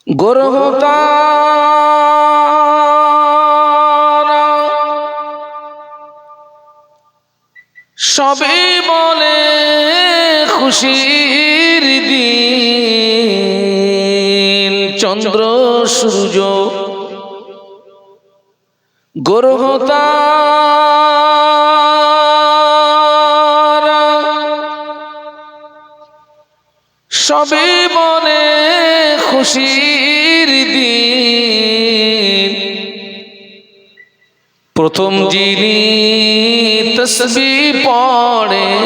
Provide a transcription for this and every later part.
গর্ভতারা সবে বলে খুশির দিন, চন্দ্র সূর্য গর্ভতারা সবে বলে খুশির দিন। প্রথম যিনি তসবিহ পড়েন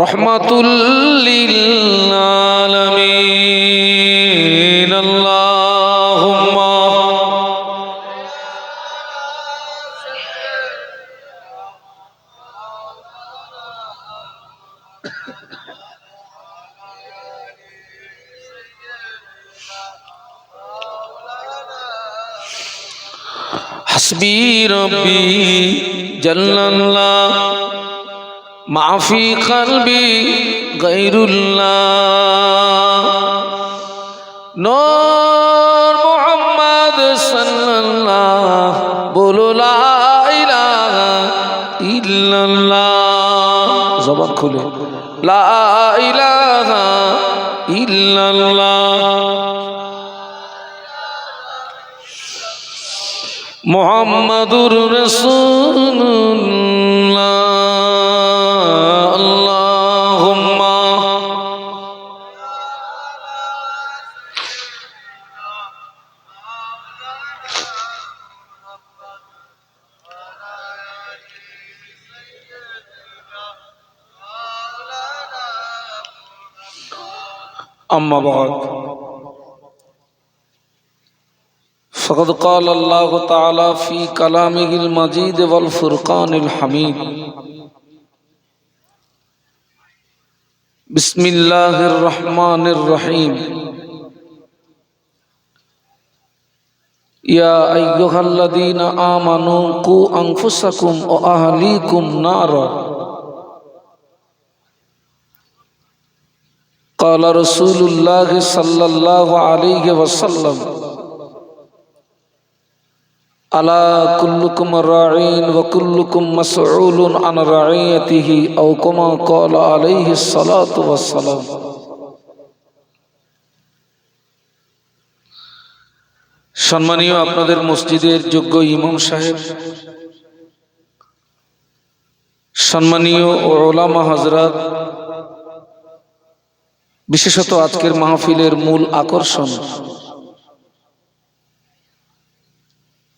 রহমাতুল লিল আলামিন। আল্লাহুম্মা হাসবি রব্বি জাল্লাল্লাহ মাফি কলবি গায়রুল্লাহ। নূর মুহাম্মদ সাল্লাল্লাহ বলো লা ইলাহা ইল্লাল্লাহ। জবান খুলে লা ইলাহা ইল্লাল্লাহ মুহাম্মাদুর রাসূলুল্লাহ। আল্লাহুম্মা আম্মা বা'দ। فقد قال الله تعالى في كلامه المجيد والفرقان الحميد بسم الله الرحمن الرحيم يا أيها الذين آمنوا قوا أنفسكم وأهليكم نارا قال رسول الله صلى الله عليه وسلم আলা কুল্লুকুম রাঈন ওয়া কুল্লুকুম মাসউলুন আন রাঈয়াতিহি আও কামা ক্বালা আলাইহিস সালাতু ওয়াস সালাম। সম্মানীয় আপনাদের মসজিদের যোগ্য ইমাম সাহেব, সম্মানীয় উলামা হযরত, বিশেষত আজকের মাহফিলের মূল আকর্ষণ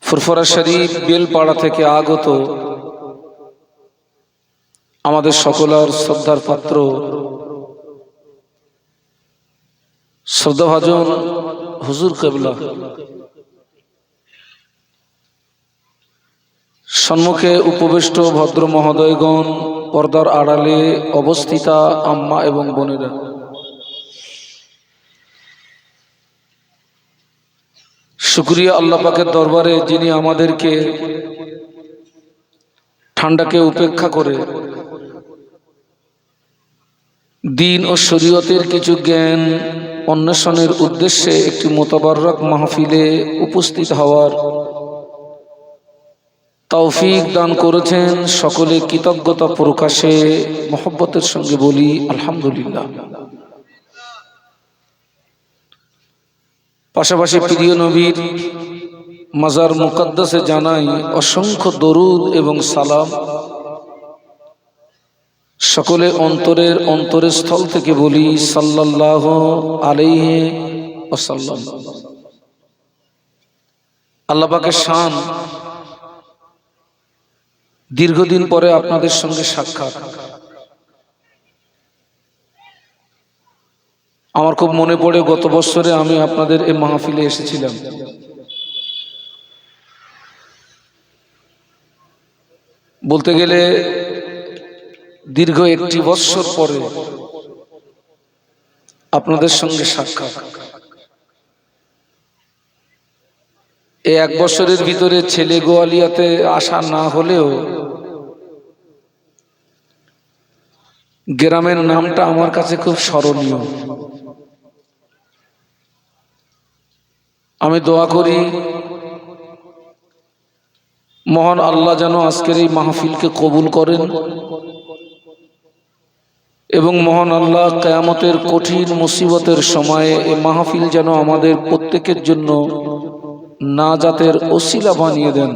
ফুরফুরা শরীফ বেলপাড়া থেকে আগত আমাদের সকলের শ্রদ্ধার পাত্র শ্রদ্ধাভাজন হুজুর কিবলা, সম্মুখে উপবিষ্ট ভদ্র মহোদয়গণ, পর্দার আড়ালে অবস্থিতা আম্মা এবং বোনেরা, শুকরিয়া আল্লাহ পাকের দরবারে যিনি আমাদেরকে ঠান্ডাকে উপেক্ষা করে দ্বীন ও শরীয়তের কিছু জ্ঞান অন্বেষণের উদ্দেশ্যে একটি মোতাবাররক মাহফিলে উপস্থিত হওয়ার তৌফিক দান করেছেন। সকলে কৃতজ্ঞতা প্রকাশে মহব্বতের সঙ্গে বলি আলহামদুলিল্লাহ। পাশাপাশি প্রিয় নবীর মাজার মুকদ্দাসে জানাই অসংখ্য দরুদ এবং সালাম। সকলে অন্তরের অন্তরস্থল থেকে বলি সাল্লাল্লাহু আলাইহি ওয়াসাল্লাম। আল্লাহ পাকের শান, দীর্ঘদিন পরে আপনাদের সঙ্গে সাক্ষাৎ। আমার খুব মনে পড়ে গত বছরে আমি আপনাদের এই মাহফিলে এসেছিলাম। বলতে গেলে দীর্ঘ একটি বছর পরে আপনাদের সঙ্গে সাক্ষাৎ। এই এক বছরের ভিতরে ছেলে গোয়ালিয়াতে আসা না হলেও গ্রামের নামটা আমার কাছে খুব স্মরণীয়। আমি দোয়া করি মহান আল্লাহ যেন আজকের এই মাহফিলকে কবুল করেন এবং মহান আল্লাহ কিয়ামতের কঠিন মুসিবতের সময়ে এই মাহফিল যেন আমাদের প্রত্যেকের জন্য নাজাতের ওসিলা বানিয়ে দেন।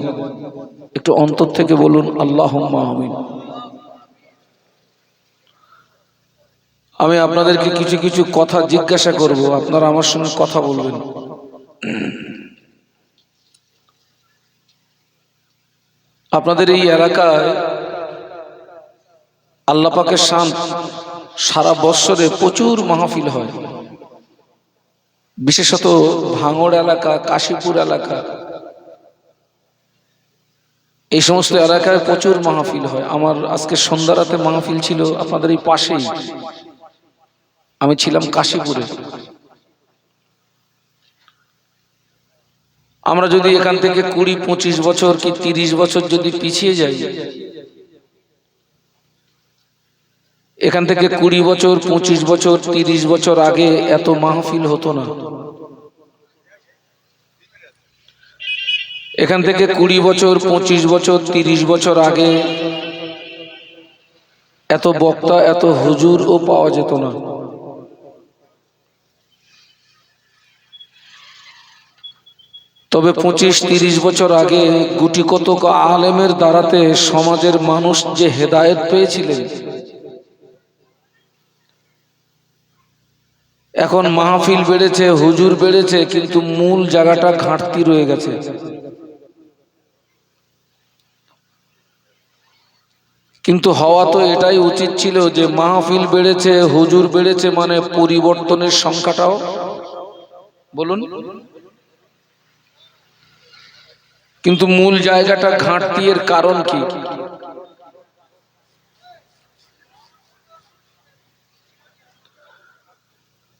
একটু অন্তর থেকে বলুন আল্লাহুম্মা আমিন। আমি আপনাদেরকে কিছু কিছু কথা জিজ্ঞাসা করব, আপনারা আমার সঙ্গে কথা বলবেন। আপনাদের এই এলাকায় আল্লাহ পাকের শান সারা বৎসরে প্রচুর মাহফিল হয়, বিশেষত ভাঙড় এলাকা, কাশীপুর এলাকা, এই সমস্ত এলাকায় প্রচুর মাহফিল হয়। আমার আজকে সন্ধ্যা রাতে মাহফিল ছিল আপনাদের এই পাশেই, আমি ছিলাম কাশীপুরে। আমরা যদি এখান থেকে 20-25 বছর কি 30 বছর যদি পিছিয়ে যাই, এখান থেকে 20 বছর, 25 বছর, 30 বছর আগে এত মাহফিল হতো না। এখান থেকে 20 বছর, 25 বছর, 30 বছর আগে এত বক্তা, এত হুজুরও পাওয়া যেত না। তবে 25-30 বছর আগে গুটি কতক আলেমের দ্বারাতে সমাজের মানুষ যে হেদায়েত পেয়েছিলেন, এখন মাহফিল বেড়েছে, হুজুর বেড়েছে, কিন্তু মূল জায়গাটা ঘাটতি রয়ে গেছে। কিন্তু হওয়া তো এটাই উচিত ছিল যে মাহফিল বেড়েছে, হুজুর বেড়েছে, মানে পরিবর্তনের সংখ্যাটাও বলুন। কিন্তু মূল জায়গাটা ঘাটতি, এর কারণ কি?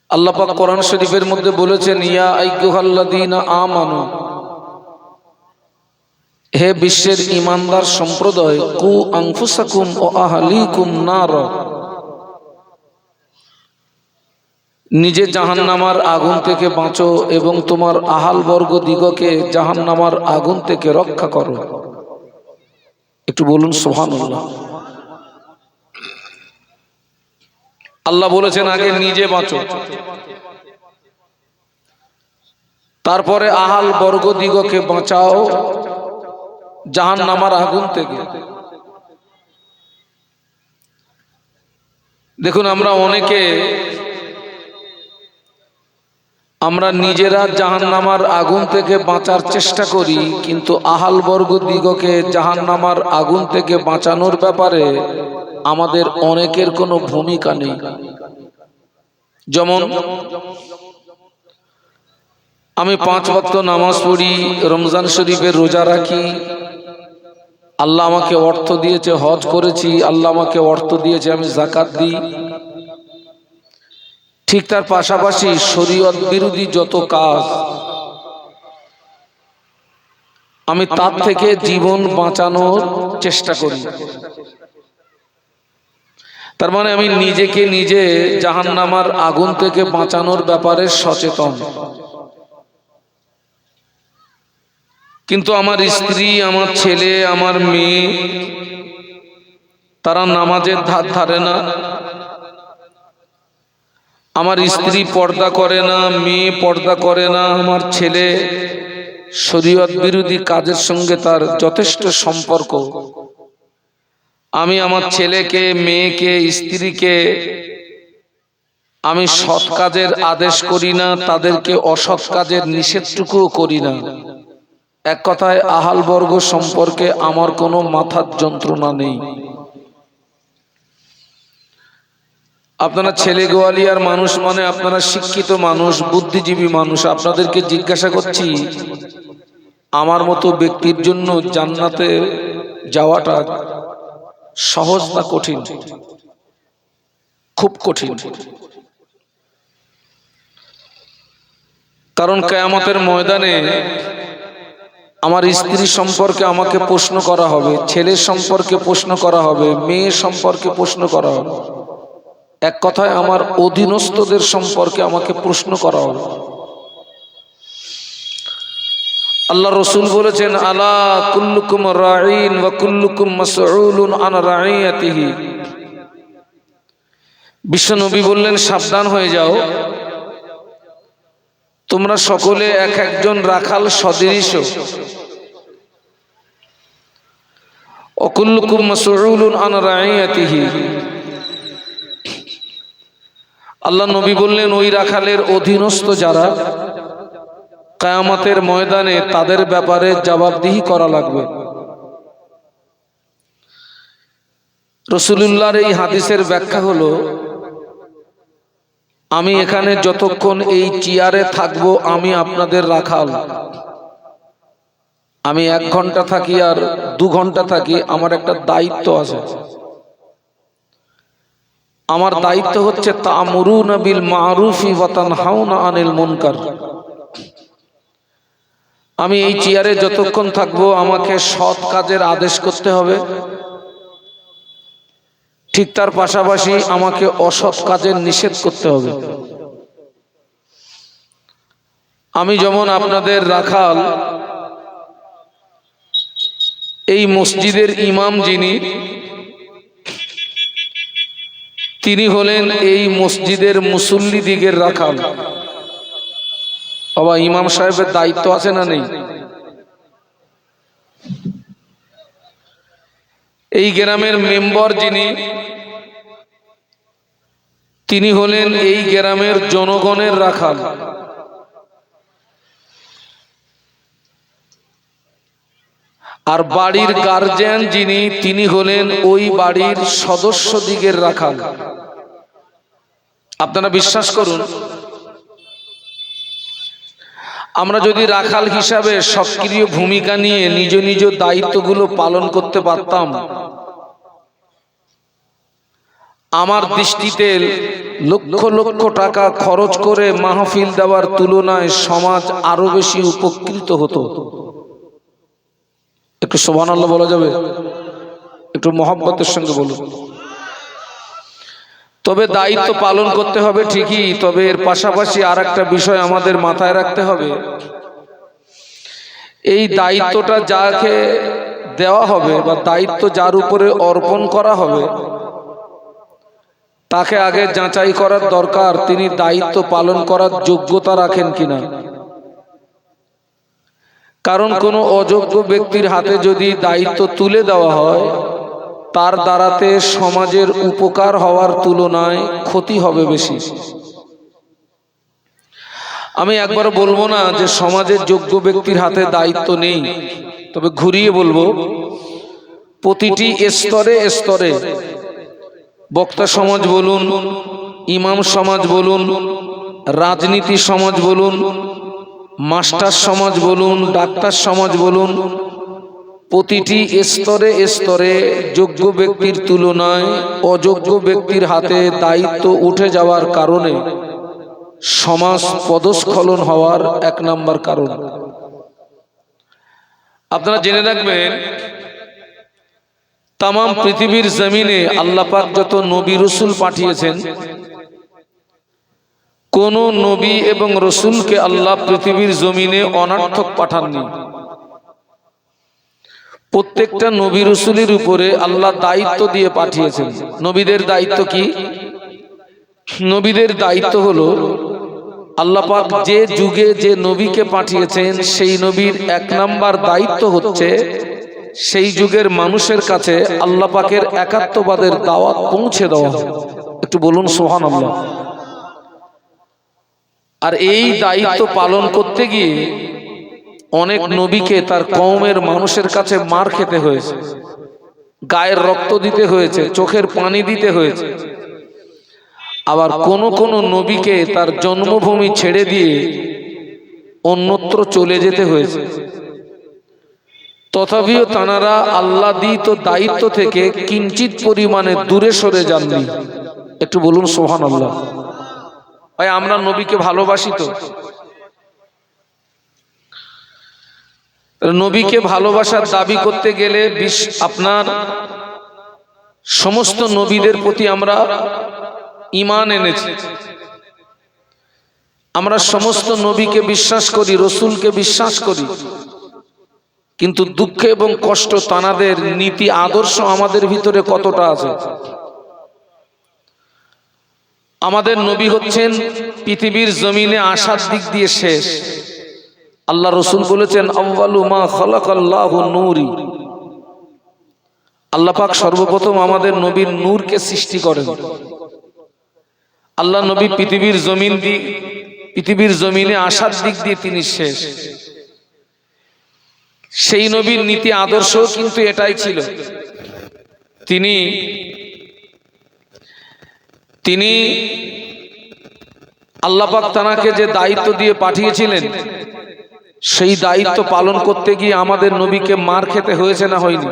আল্লাহ পাক কোরআন শরীফের মধ্যে বলেছেন, ইয়া আইয়ুহাল্লাযীনা আমানু, হে বিশ্বের ঈমানদার সম্প্রদায়, কু আনফুসাকুম ওয়া আহলিকুম নার, নিজে জাহান্নামার আগুন থেকে বাঁচো এবং তোমার আহাল বর্গ দিগকে জাহান্নামার আগুন থেকে রক্ষা করো। একটু বলুন সুবহানাল্লাহ। আল্লাহ বলেছেন আগে নিজে বাঁচো, তারপরে আহাল বর্গ দিগকে বাঁচাও জাহান্নামার আগুন থেকে। দেখুন, আমরা নিজেরা জাহান্নামার আগুন থেকে বাঁচার চেষ্টা করি, কিন্তু আহাল বর্গ দিগকে জাহান্নামার আগুন থেকে বাঁচানোর ব্যাপারে আমাদের অনেকের কোনো ভূমিকা নেই। যেমন আমি 5 ওয়াক্ত নামাজ পড়ি, রমজান শরীফের রোজা রাখি, আল্লাহ আমাকে অর্থ দিয়েছে, হজ করেছি, আল্লাহ আমাকে অর্থ দিয়েছে, আমি যাকাত দিই। ঠিক তার পাশাপাশি শরীয়ত বিরোধী যত কাজ, আমি তার থেকে জীবন বাঁচানোর চেষ্টা করি। তার মানে আমি নিজেকে নিজে জাহান্নামার আগুন থেকে বাঁচানোর ব্যাপারে সচেতন। কিন্তু আমার স্ত্রী, আমার ছেলে, আমার মেয়ে, তারা নামাজের ধার ধারে না। আমার স্ত্রী পর্দা করে না, মেয়ে পর্দা করে না, আমার ছেলে শরীয়ত বিরোধী কাজের সঙ্গে তার যথেষ্ট সম্পর্ক। আমি আমার ছেলেকে, মেয়েকে, স্ত্রীকে আমি সৎ কাজের আদেশ করি না, তাদেরকে অসৎ কাজের নিষেধটুকুও করি না। এক কথায় আহাল বর্গ সম্পর্কে আমার কোনো মাথার যন্ত্রণা নেই। আপনারা ছেলে গোয়ালিয়ার মানুষ, মানে আপনারা শিক্ষিত মানুষ, বুদ্ধিজীবী মানুষ। আপনাদেরকে জিজ্ঞাসা করছি, আমার মতো ব্যক্তির জন্য জান্নাতে যাওয়াটা সহজ না কঠিন? খুব কঠিন। কারণ কিয়ামতের ময়দানে আমার স্ত্রী সম্পর্কে আমাকে প্রশ্ন করা হবে, ছেলের সম্পর্কে প্রশ্ন করা হবে, মেয়ের সম্পর্কে প্রশ্ন করা হবে। এক কথায় আমার অধীনস্থদের সম্পর্কে আমাকে প্রশ্ন করা হবে। আল্লাহ রসুল বলেছেন, আলা কুল্লুকুম রাঈন ওয়া কুল্লুকুম মাসউলুন আন রাঈয়াতিহি। বিশ্বনবী বললেন, সাবধান হয়ে যাও, তোমরা সকলে এক একজন রাখাল সদৃশ, ওয়া কুল্লুকুম মাসউলুন আন রাঈয়াতিহি। আল্লাহ নবী বললেন, ওই রাখালের অধীনস্থ যারা, কিয়ামতের ময়দানে তাদের ব্যাপারে জবাবদিহি করা লাগবে। রাসূলুল্লাহর এই হাদিসের ব্যাখ্যা হলো, আমি এখানে যতক্ষণ এই চেয়ারে থাকবো আমি আপনাদের রাখাল। আমি 1 ঘন্টা থাকি আর 2 ঘন্টা থাকি, আমার একটা দায়িত্ব আছে। আমার দায়িত্ব হচ্ছে তা'মুরুনা বিল মা'রুফি ওয়া তানহাউনা আনিল মুনকার। আমি এই চেয়ারে যতক্ষণ থাকবো আমাকে সৎ কাজের আদেশ করতে হবে, ঠিক তার পাশাপাশি আমাকে অসৎ কাজের নিষেধ করতে হবে। আমি যেমন আপনাদের রাখাল, এই মসজিদের ইমাম যিনি, তিনি হলেন এই মসজিদের মুসল্লি দিগের রাখাল। বাবা, ইমাম সাহেবের দায়িত্ব আছে না নেই? এই গ্রামের মেম্বার যিনি, তিনি হলেন এই গ্রামের জনগণের রাখাল। আর বাড়ির গার্জিয়ান যিনি, তিনি হলেন ওই বাড়ির সদস্য দিগের রাখাল। আপনারা বিশ্বাস করুন, আমরা যদি রাখাল হিসাবে সক্রিয় ভূমিকা নিয়ে নিজ নিজ দায়িত্বগুলো পালন করতে পারতাম, আমার দৃষ্টিতে লক্ষ লক্ষ টাকা খরচ করে মাহফিল দেওয়ার তুলনায় সমাজ আরো বেশি উপকৃত হতো। একটু সুবহানাল্লাহ বলা যাবে? একটু মহব্বতের সঙ্গে বলুন। তবে দায়িত্ব পালন করতে হবে ঠিকই, তবে এর পাশাপাশি আর একটা বিষয় আমাদের মাথায় রাখতে হবে, এই দায়িত্বটা যাকে দেওয়া হবে বা দায়িত্ব যার উপরে অর্পণ করা হবে, তাকে আগে যাচাই করার দরকার তিনি দায়িত্ব পালন করার যোগ্যতা রাখেন কিনা। কারণ কোনো অযোগ্য ব্যক্তির হাতে যদি দায়িত্ব তুলে দেওয়া হয়, তার দ্বারাতে সমাজের উপকার হওয়ার তুলনায় ক্ষতি হবে বেশি। আমি একবার বলবো না যে সমাজের যোগ্য ব্যক্তির হাতে দায়িত্ব নেই, তবে ঘুরিয়ে বলবো, প্রতিটি স্তরে স্তরে, বক্তা সমাজ বলুন, ইমাম সমাজ বলুন, রাজনীতি সমাজ বলুন, মাস্টার সমাজ বলুন, ডাক্তার সমাজ বলুন, প্রতিটি স্তরে স্তরে যোগ্য ব্যক্তির তুলনায় অযোগ্য ব্যক্তির হাতে দায়িত্ব উঠে যাওয়ার কারণে সমাজ পদস্খলন হওয়ার 1 নম্বর কারণ। আপনারা জেনে রাখবেন, তাম পৃথিবীর জমিনে আল্লাহ পাক যত নবী রসুল পাঠিয়েছেন, কোন নবী এবং রসুলকে আল্লাহ পৃথিবীর জমিনে অনার্থক পাঠাননি। প্রত্যেকটা নবী রসুলের উপরে আল্লাহ দায়িত্ব দিয়ে পাঠিয়েছেন। নবীদের দায়িত্ব কি? নবীদের দায়িত্ব হলো, আল্লাহ পাক যে যুগে যে নবীকে পাঠিয়েছেন সেই নবীর 1 নম্বর দায়িত্ব হচ্ছে সেই যুগের মানুষের কাছে আল্লাহ পাকের একাত্মবাদের দাওয়াত পৌঁছে দেওয়া। একটু বলুন সুবহানাল্লাহ। আর এই দায়িত্ব পালন করতে গিয়ে অনেক নবীকে তার কওমের মানুষের কাছে মার খেতে হয়েছে, গায়ের রক্ত দিতে হয়েছে, চোখের পানি দিতে হয়েছে। আবার কোন কোন নবীকে তার জন্মভূমি ছেড়ে দিয়ে অন্যত্র চলে যেতে হয়েছে। তথাপিও তানারা আল্লাহ দিত দায়িত্ব থেকে কিঞ্চিত পরিমাণে দূরে সরে যাননি। একটু বলুন সুবহানাল্লাহ। ভাই, আমরা নবীকে ভালোবাসি তো? নবীকে ভালোবাসার দাবি করতে গেলে আপনার সমস্ত নবীদের প্রতি আমরা ঈমান এনেছি, আমরা সমস্ত নবীকে বিশ্বাস করি, রসুলকে বিশ্বাস করি। কিন্তু দুঃখ এবং কষ্ট তানাদের নীতি আদর্শ আমাদের ভিতরে কতটা আছে? আমাদের নবী হচ্ছেন পৃথিবীর জমিনে আসার দিক দিয়ে শেষ। আল্লাহ রসুল বলেছেন আউয়ালু মা খালাকাল্লাহু নূরি, আল্লাহ পাক সর্বপ্রথম আমাদের নবীর নূরকে সৃষ্টি করেন। আল্লাহ নবী পৃথিবীর জমিনে আসার দিক দিয়ে তিনি শেষ। সেই নবীর নীতি আদর্শ কিন্তু এটাই ছিল, তিনি আল্লাহ পাক তানাকে যে দায়িত্ব দিয়ে পাঠিয়েছিলেন, সেই দায়িত্ব পালন করতে গিয়ে আমাদের নবীকে মার খেতে হয়েছে না হয়নি?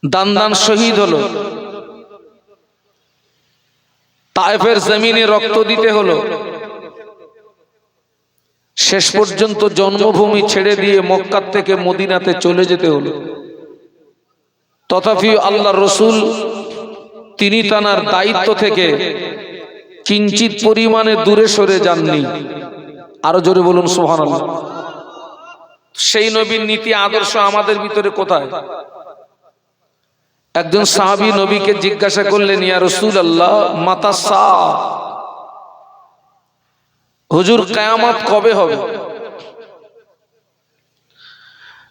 দান শহীদ হলো, তায়েফের জমিনে রক্ত দিতে হলো, শেষ পর্যন্ত জন্মভূমি ছেড়ে দিয়ে মক্কা থেকে মদিনাতে চলে যেতে হলো। তথাপি আল্লাহর রসুল তিনি তানার দায়িত্ব থেকে কিঞ্চিত পরিমাণে দূরে সরে যাননি। আরো জোরে বলুন সুবহানাল্লাহ। সেই নবীর নীতি আদর্শ আমাদের ভিতরে কোথায়? একজন সাহাবী নবীকে জিজ্ঞাসা করলেন, ইয়া রাসূলুল্লাহ মাতা সা, হুজুর কিয়ামত কবে হবে?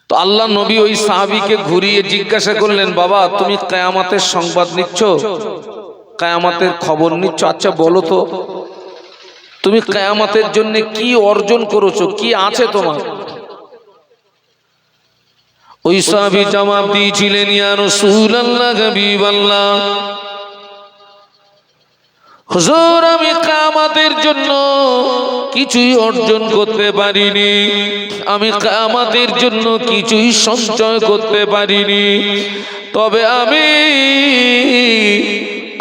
তো আল্লাহ নবী ওই সাহাবীকে ঘুরিয়ে জিজ্ঞাসা করলেন, বাবা তুমি কিয়ামতের সংবাদ নিচ্ছ, কিয়ামতের খবর নিচ্ছ, আচ্ছা বলো তো তুমি কিয়ামতের জন্য কি অর্জন করেছো, কি আছে তোমার? ওই সাহাবী জবাব দিয়েছিলেন, ইয়া রাসূলুল্লাহ হাবিবাল্লাহ, হুজুর আমি কিয়ামতের জন্য কিছুই অর্জন করতে পারিনি, আমি কিয়ামতের জন্য কিছুই সঞ্চয় করতে পারিনি, তবে আমি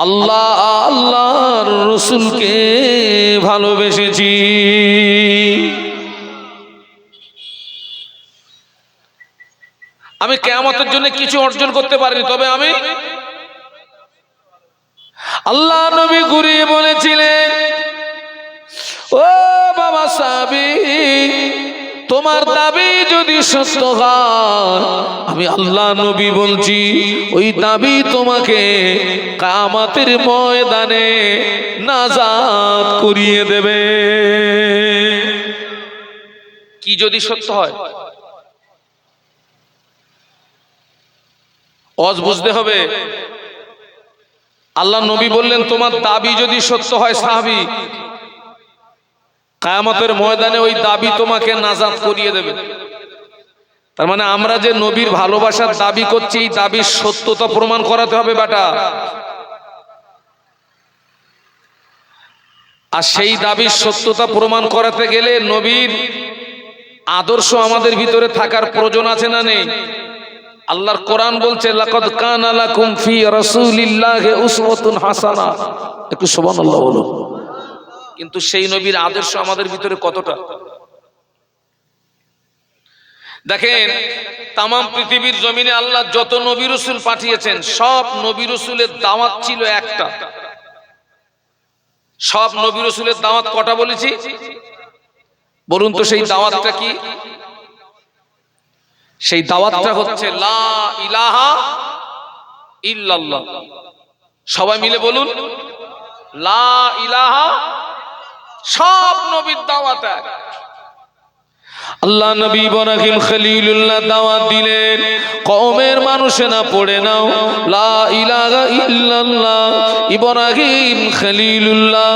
আল্লাহর রাসূলকে ভালোবেসেছি। আমি কিয়ামতের জন্য কিছু অর্জন করতে পারিনি, তবে আমি আল্লাহ নবী ঘুরিয়ে বলেছিলেন, ও বাবা সাহাবী, তোমার দাবি যদি সত্য হয়, আমি আল্লাহ নবী বলছি ওই দাবি তোমাকে কিয়ামতের ময়দানে নাজাত করিয়ে দেবে। কি যদি সত্য হয়? অজ বুঝতে হবে। আল্লাহ নবী বললেন তোমার দাবি যদি সত্য হয় সাহাবী, কিয়ামতের ময়দানে ওই দাবি তোমাকে নাজাত করিয়ে দেবে। তার মানে আমরা যে নবীর ভালোবাসার দাবি করছি, এই দাবির সত্যতা প্রমাণ করাতে হবে বেটা। আর সেই দাবির সত্যতা প্রমাণ করাতে গেলে নবীর আদর্শ আমাদের ভিতরে থাকার প্রয়োজন আছে না নেই? আল্লাহর কোরআন বলছে লাকাদ কানা লাকুম ফি রাসূলিল্লাহি উসওয়াতুন হাসানাহ, একটু সুবহানাল্লাহ বলুন। কিন্তু সেই নবীর আদর্শ আমাদের ভিতরে কতটা? দেখেন তাম পৃথিবীর জমিনে আল্লাহ যত নবী রাসূল পাঠিয়েছেন, সব নবী রাসূলের দাওয়াত ছিল একটা। সব নবী রাসূলের দাওয়াত কটা বলেছি বলুন তো? সেই দাওয়াতটা কি? সেই দাওয়াতটা হচ্ছে লা ইলাহা ইল্লাল্লাহ। সবাই মিলে বলুন লা ইলাহা। সব নবীর দাওয়াত এক। আল্লাহ নবী ইব্রাহিম খলিলুল্লাহ দাওয়াত দিলেন, কওমের মানুষেরা পড়ে নাও লা ইলাহা ইল্লাল্লাহ। ইব্রাহিম খলিলুল্লাহ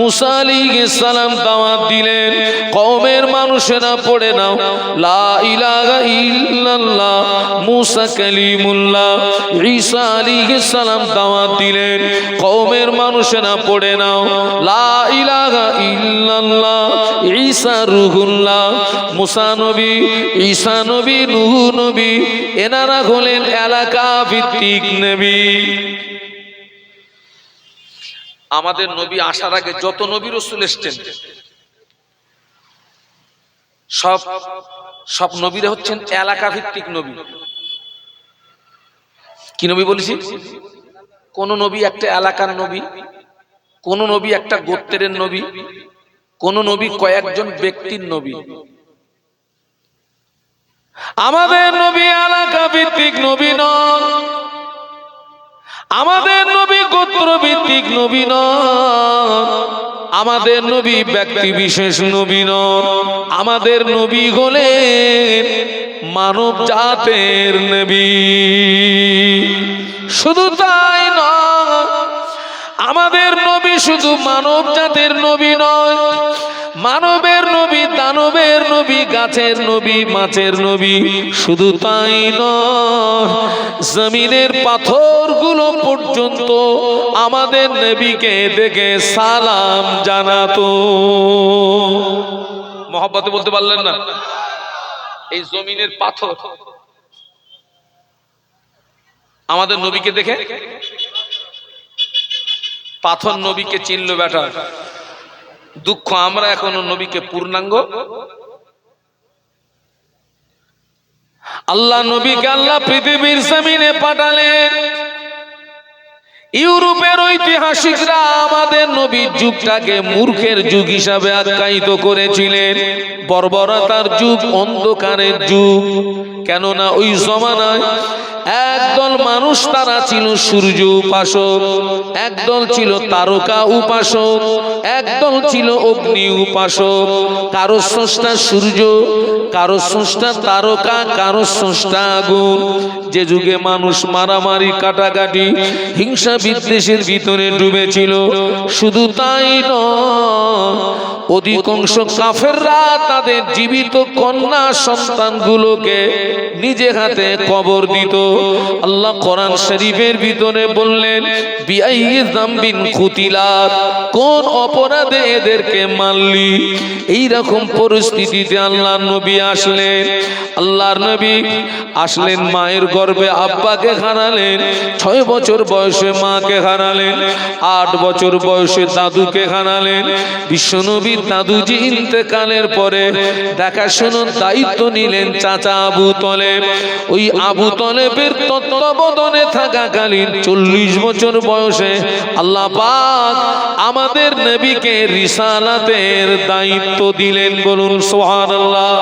মুসা আলাইহিস সালাম দাওয়াত দিলেন, কওমের মানুষেরা পড়ে নাও লা ইলাহা ইল্লাল্লাহ। মুসা কালিমুল্লাহ ঈসা আলাইহিস সালাম দাওয়াত দিলেন, কওমের মানুষেরা পড়ে নাও লা ইলাহা ইল্লাল্লাহ। ঈসা রূহুল্লাহ, মুসা নবী, ঈসা নবী, নূহ নবী, এনারা হলেন এলাকা ভিত্তিক নবী। আমাদের নবী আসার আগে যত নবী রাসূল এসেছেন, সব নবীরা হচ্ছেন এলাকা ভিত্তিক নবী। কি নবী বলেছি? কোন নবী একটা এলাকার নবী, কোন নবী একটা গোত্রের নবী, কোন নবী কয়েকজন ব্যক্তির নবী। আমাদের নবী এলাকা ভিত্তিক নবী নন, আমাদের নবী গোত্র ভিত্তিক নবী নন, আমাদের নবী ব্যক্তি বিশেষ নবী নন, আমাদের নবী হলেন মানব জাতের নবী। শুধু তাই নয়, আমাদের নবী শুধু মানব জাতের নবী নয়, মানবের নবী, দানবের নবী, গাছের নবী, মাছের নবী। শুধু তাই নয়, জমিনের পাথরগুলো পর্যন্ত আমাদের নবীকে দেখে সালাম জানাতো। মহব্বতে বলতে পারলেন না? এই জমিনের পাথর আমাদের নবীকে দেখে, পাথর নবীকে চিনল বেটা। দুঃখ আমরা এখনো নবীকে পূর্ণাঙ্গ, আল্লাহ নবীকে আল্লাহ পৃথিবীর জমিনে পাঠালেন। ইউরোপের ঐতিহাসিকরা আমাদের নবীর যুগটাকে মূর্খের যুগ হিসাবে আখ্যায়িত করেছিলেন, বর্বরতার যুগ, অন্ধকারের যুগ। কেননা ওই জমানায় একদল মানুষ তারা ছিল সূর্য উপাসক, একদল ছিল তারকা উপাসক, একদল ছিল অগ্নি উপাসক। কারো স্রষ্টা সূর্য, কারো স্রষ্টা তারকা, কারো স্রষ্টা আগুন। যে যুগে মানুষ মারামারি, কাটাকাটি, হিংসা বিদ্বেষের ভিতরে ডুবেছিল। শুধু তাই নয়, অধিকাংশ কাফেররা তাদের জীবিত কন্যা সন্তানগুলোকে নিজে হাতে কবর দিত। আল্লাহ কোরআন শরীফের ভিতরে বললেন, বিআইয়ি যামবিন কুতিলাত, কোন অপরাধে এদেরকে মারলি। এই রকম পরিস্থিতিতে আল্লাহর নবী আসলেন। আল্লাহর নবী আসলেন, মায়ের গর্ভে আব্বাকে হারালেন, 6 বছর বয়সে মাকে হারালেন, 8 বছর বয়সে দাদুকে হারালেন। বিশ্বনবী দাদুজি ইন্তেকালের পরে দেখাশোনার দায়িত্ব নিলেন চাচা আবু তলেব। ওই আবু তলেবের তত্ত্বাবধানে থাকাকালীন 40 বছর বয়সে আল্লাহ পাক আমাদের নবীকে রিসালাতের দায়িত্ব দিলেন। বলুন সুবহানাল্লাহ।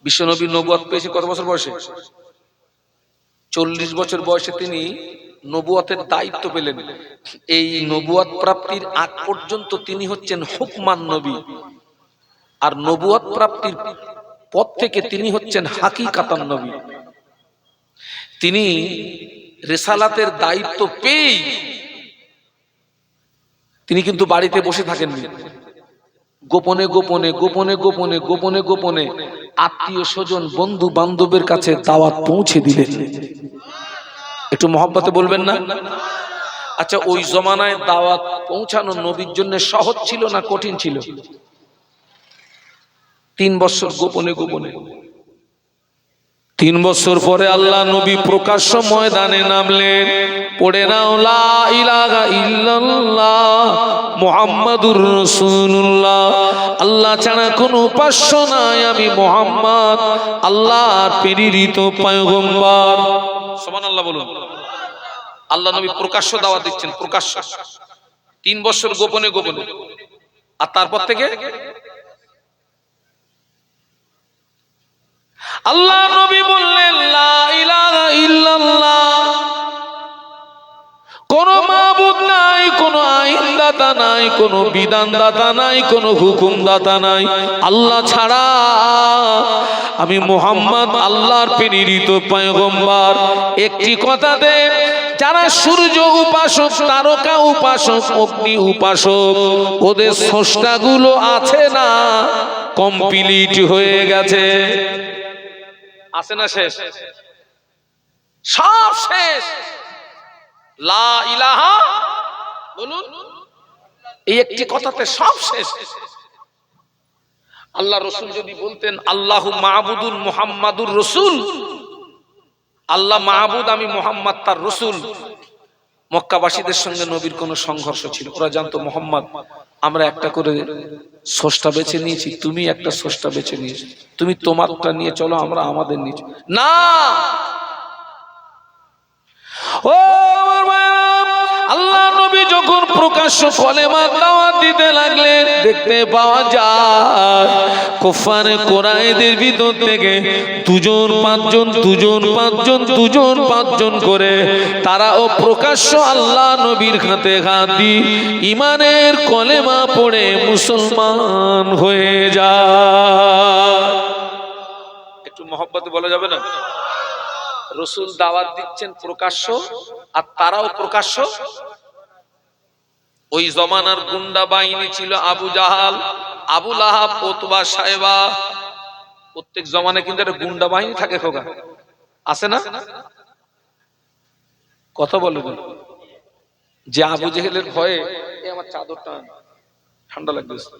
বিশ্বনবী নবুয়ত পেয়েছে কত বছর বয়সে? 40 বছর বয়সে তিনি নবুয়তের দায়িত্ব পেলেন। এই নবুয়ত প্রাপ্তির আগ পর্যন্ত তিনি হচ্ছেন হুকমান নবী, আর নবুয়ত প্রাপ্তির পর থেকে তিনি হচ্ছেন হাকিকাতান নবী। তিনি রিসালাতের দায়িত্ব পেয়ে তিনি কিন্তু বাড়িতে বসে থাকেননি, গোপনে গোপনে গোপনে গোপনে গোপনে গোপনে আত্মীয় স্বজন, বন্ধু বান্ধবের কাছে দাওয়াত পৌঁছে দিলেন। একটু মহব্বতে বলবেন না? আচ্ছা, ওই জমানায় দাওয়াত পৌঁছানো নবীর জন্য সহজ ছিল না কঠিন ছিল? 3 বছর গোপনে গোপনে। 3 বছর পরে আল্লাহ নবী প্রকাশ্য ময়দানে নামলেন। পড়ে নাও লা ইলাহা ইল্লাল্লাহ মুহাম্মাদুর রাসূলুল্লাহ, আল্লাহ ছাড়া কোনো উপাস্য নাই, আমি মুহাম্মদ আল্লাহর প্রেরিত পয়গম্বর। সুবহানাল্লাহ বলুন। আল্লাহ নবী প্রকাশ্য দাওয়াত দিচ্ছেন, প্রকাশ্য। 3 বছর গোপনে গোপনে। আর তারপর থেকে আল্লাহ নবী বললেন লা ইলাহা ইল্লাল্লাহ, কোন মাবুদ নাই, কোন আইনদাতা নাই, কোন বিধানদাতা নাই, কোন হুকুমদাতা নাই আল্লাহ ছাড়া। আমি মুহাম্মদ আল্লাহর প্রেরিত পয়গম্বর। একটি কথাতে যারা সূর্য উপাসক, তারকা উপাসক, অগ্নি উপাসক, ওদের স্রষ্টাগুলো আছে না, কমপ্লিট হয়ে গেছে। আছে না শেষ? সব শেষ। লা ইলাহা বলুন, এই একটি কথাতে সব শেষ। আল্লাহ রসুল যদি বলতেন আল্লাহু মাহবুদুল মুহাম্মাদুর রসুল, আল্লাহ মাহবুদ, আমি মুহাম্মদ তার রসুল, মক্কাবাসীদের সঙ্গে নবীর কোনো সংঘর্ষ ছিল? ওরা জানতো মুহাম্মদ আমরা একটা করে স্রষ্টা বেছে নিয়েছি, তুমি একটা স্রষ্টা বেছে নিয়েছি, তুমি তোমারটা নিয়ে চলো, আমরা আমাদের নিয়ে না। ও আল্লাহ নবী যখন প্রকাশ্য কলেমার দাওয়াত দিতে লাগলেন, দেখতে পাওয়া যায় কুফারে কুরাইশদের ভিতর থেকে দুজন পাঁচজন করে তারাও প্রকাশ্য আল্লাহ নবীর হাতে হাত দিয়ে ঈমানের কলেমা পড়ে মুসলমান হয়ে যায়। একটু মহব্বতে বলা যাবে না? রাসূল দাওয়াত দিচ্ছেন প্রকাশ্য, আর তারাও প্রকাশ্য। ওই জমানার গুন্ডা বাহিনী ছিল আবু জাহাল, আবু লাহাব, উতবা, সাইবা। প্রত্যেক জমানায় কিন্তু একটা গুন্ডা বাহিনী থাকে, খোকা আছে না? কথা বলে যে আবু জেহেলের ভয়ে, আমার চাদরটা ঠান্ডা লাগতেছে,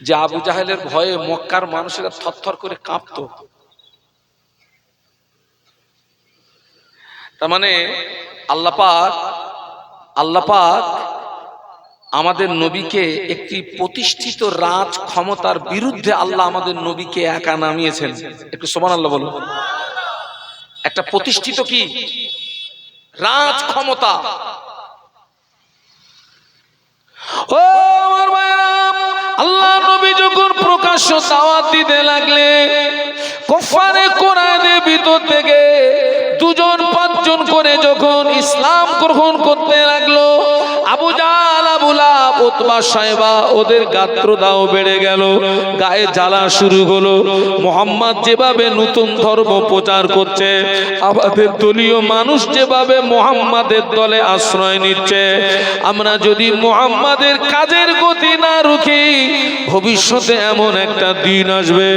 যে আবু জাহেলের ভয়ে মক্কার মানুষেরা থরথর করে কাঁপতো। তার মানে আল্লাহ পাক আমাদের নবীকে একটি প্রতিষ্ঠিত রাজ ক্ষমতার বিরুদ্ধে আল্লাহ আমাদের নবীকে একা নামিয়েছেন। একটু সুবহানাল্লাহ বলুন। একটা প্রতিষ্ঠিত কি রাজ ক্ষমতা। ও আমার ভাইরা, আল্লাহ নবী যখন প্রকাশ্য দাওয়াত দিতে লাগলেন, কুফারে কুরাইশদের ভিতর থেকে দুজন পাঁচজন করে যখন ইসলাম গ্রহণ করতে লাগলো, আবু জাহাল, আবু লাহাব, উতবা, সাইবা, ওদের গাত্রদাহ বেড়ে গেল, গায়ে জ্বালা শুরু হলো। মুহাম্মদ যেভাবে নতুন ধর্ম প্রচার করছে, আমাদের দলীয় মানুষ যেভাবে মুহাম্মাদের দলে আশ্রয় নিচ্ছে, আমরা যদি মুহাম্মাদের কাজের গতি না রুখি, ভবিষ্যতে এমন একটা দিন আসবে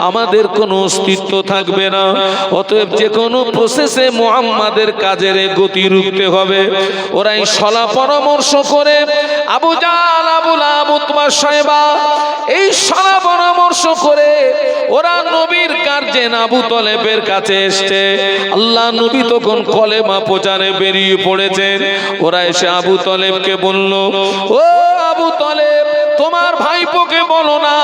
আমাদের কোনো অস্তিত্ব থাকবে না। অতএব যে কোনো প্রসেসে মুহাম্মাদের কাজের গতি রুখতে হবে। ওরাই সলা পরামর্শ করে আবু জাহাল, আবু লাহাব, উতবা, সাইবা এই সলা পরামর্শ করে ওরা নবীর গার্জেন আবু তলেবের কাছে এসছে। আল্লাহ নবী তখন কলেমা প্রচারে বেরিয়ে পড়েছেন। ওরা এসে আবু তলেবকে বলল, ও আবু তলেব, তোমার ভাইপোকে বলো না,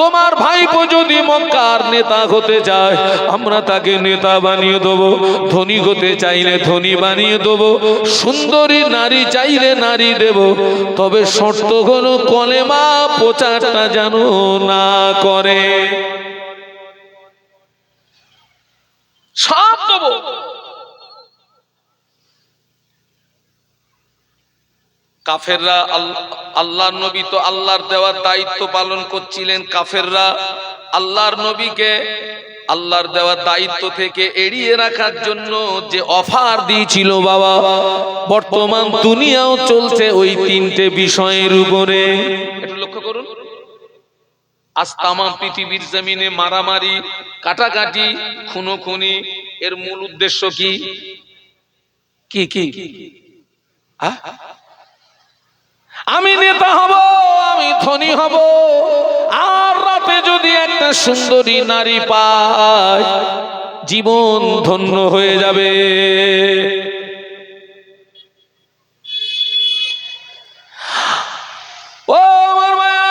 তোমার ভাইপো যদি মক্কার নেতা হতে চায় আমরা তাকে নেতা বানিয়ে দেবো, ধনী হতে চাইলে ধনী বানিয়ে দেবো, সুন্দরী নারী চাইলে নারী দেব, তবে শর্ত হলো কলেমা প্রচারটা যেন না করে। সব দেবো। কাফেররা, আল্লাহর নবী তো আল্লাহর দেওয়ার দায়িত্ব পালন করছিলেন। কাফেররা আল্লাহর নবীকে আল্লাহর দেওয়ার দায়িত্ব থেকে এড়িয়ে রাখার জন্য যে অফার দিয়েছিল বাবা, বর্তমান দুনিয়াও চলছে ওই তিনটে বিষয়ের উপরে। একটু লক্ষ্য করুন, আজ তামাম পৃথিবীর জমিনে মারামারি, কাটাকাটি, খুনোখুনি, এর মূল উদ্দেশ্য কি? কি কি? আমি নেতা হব, আমি ধনী হব, আর রাতে যদি একটা সুন্দরী নারী পাই জীবন ধন্য হয়ে যাবে। ও আমার ভাইয়া,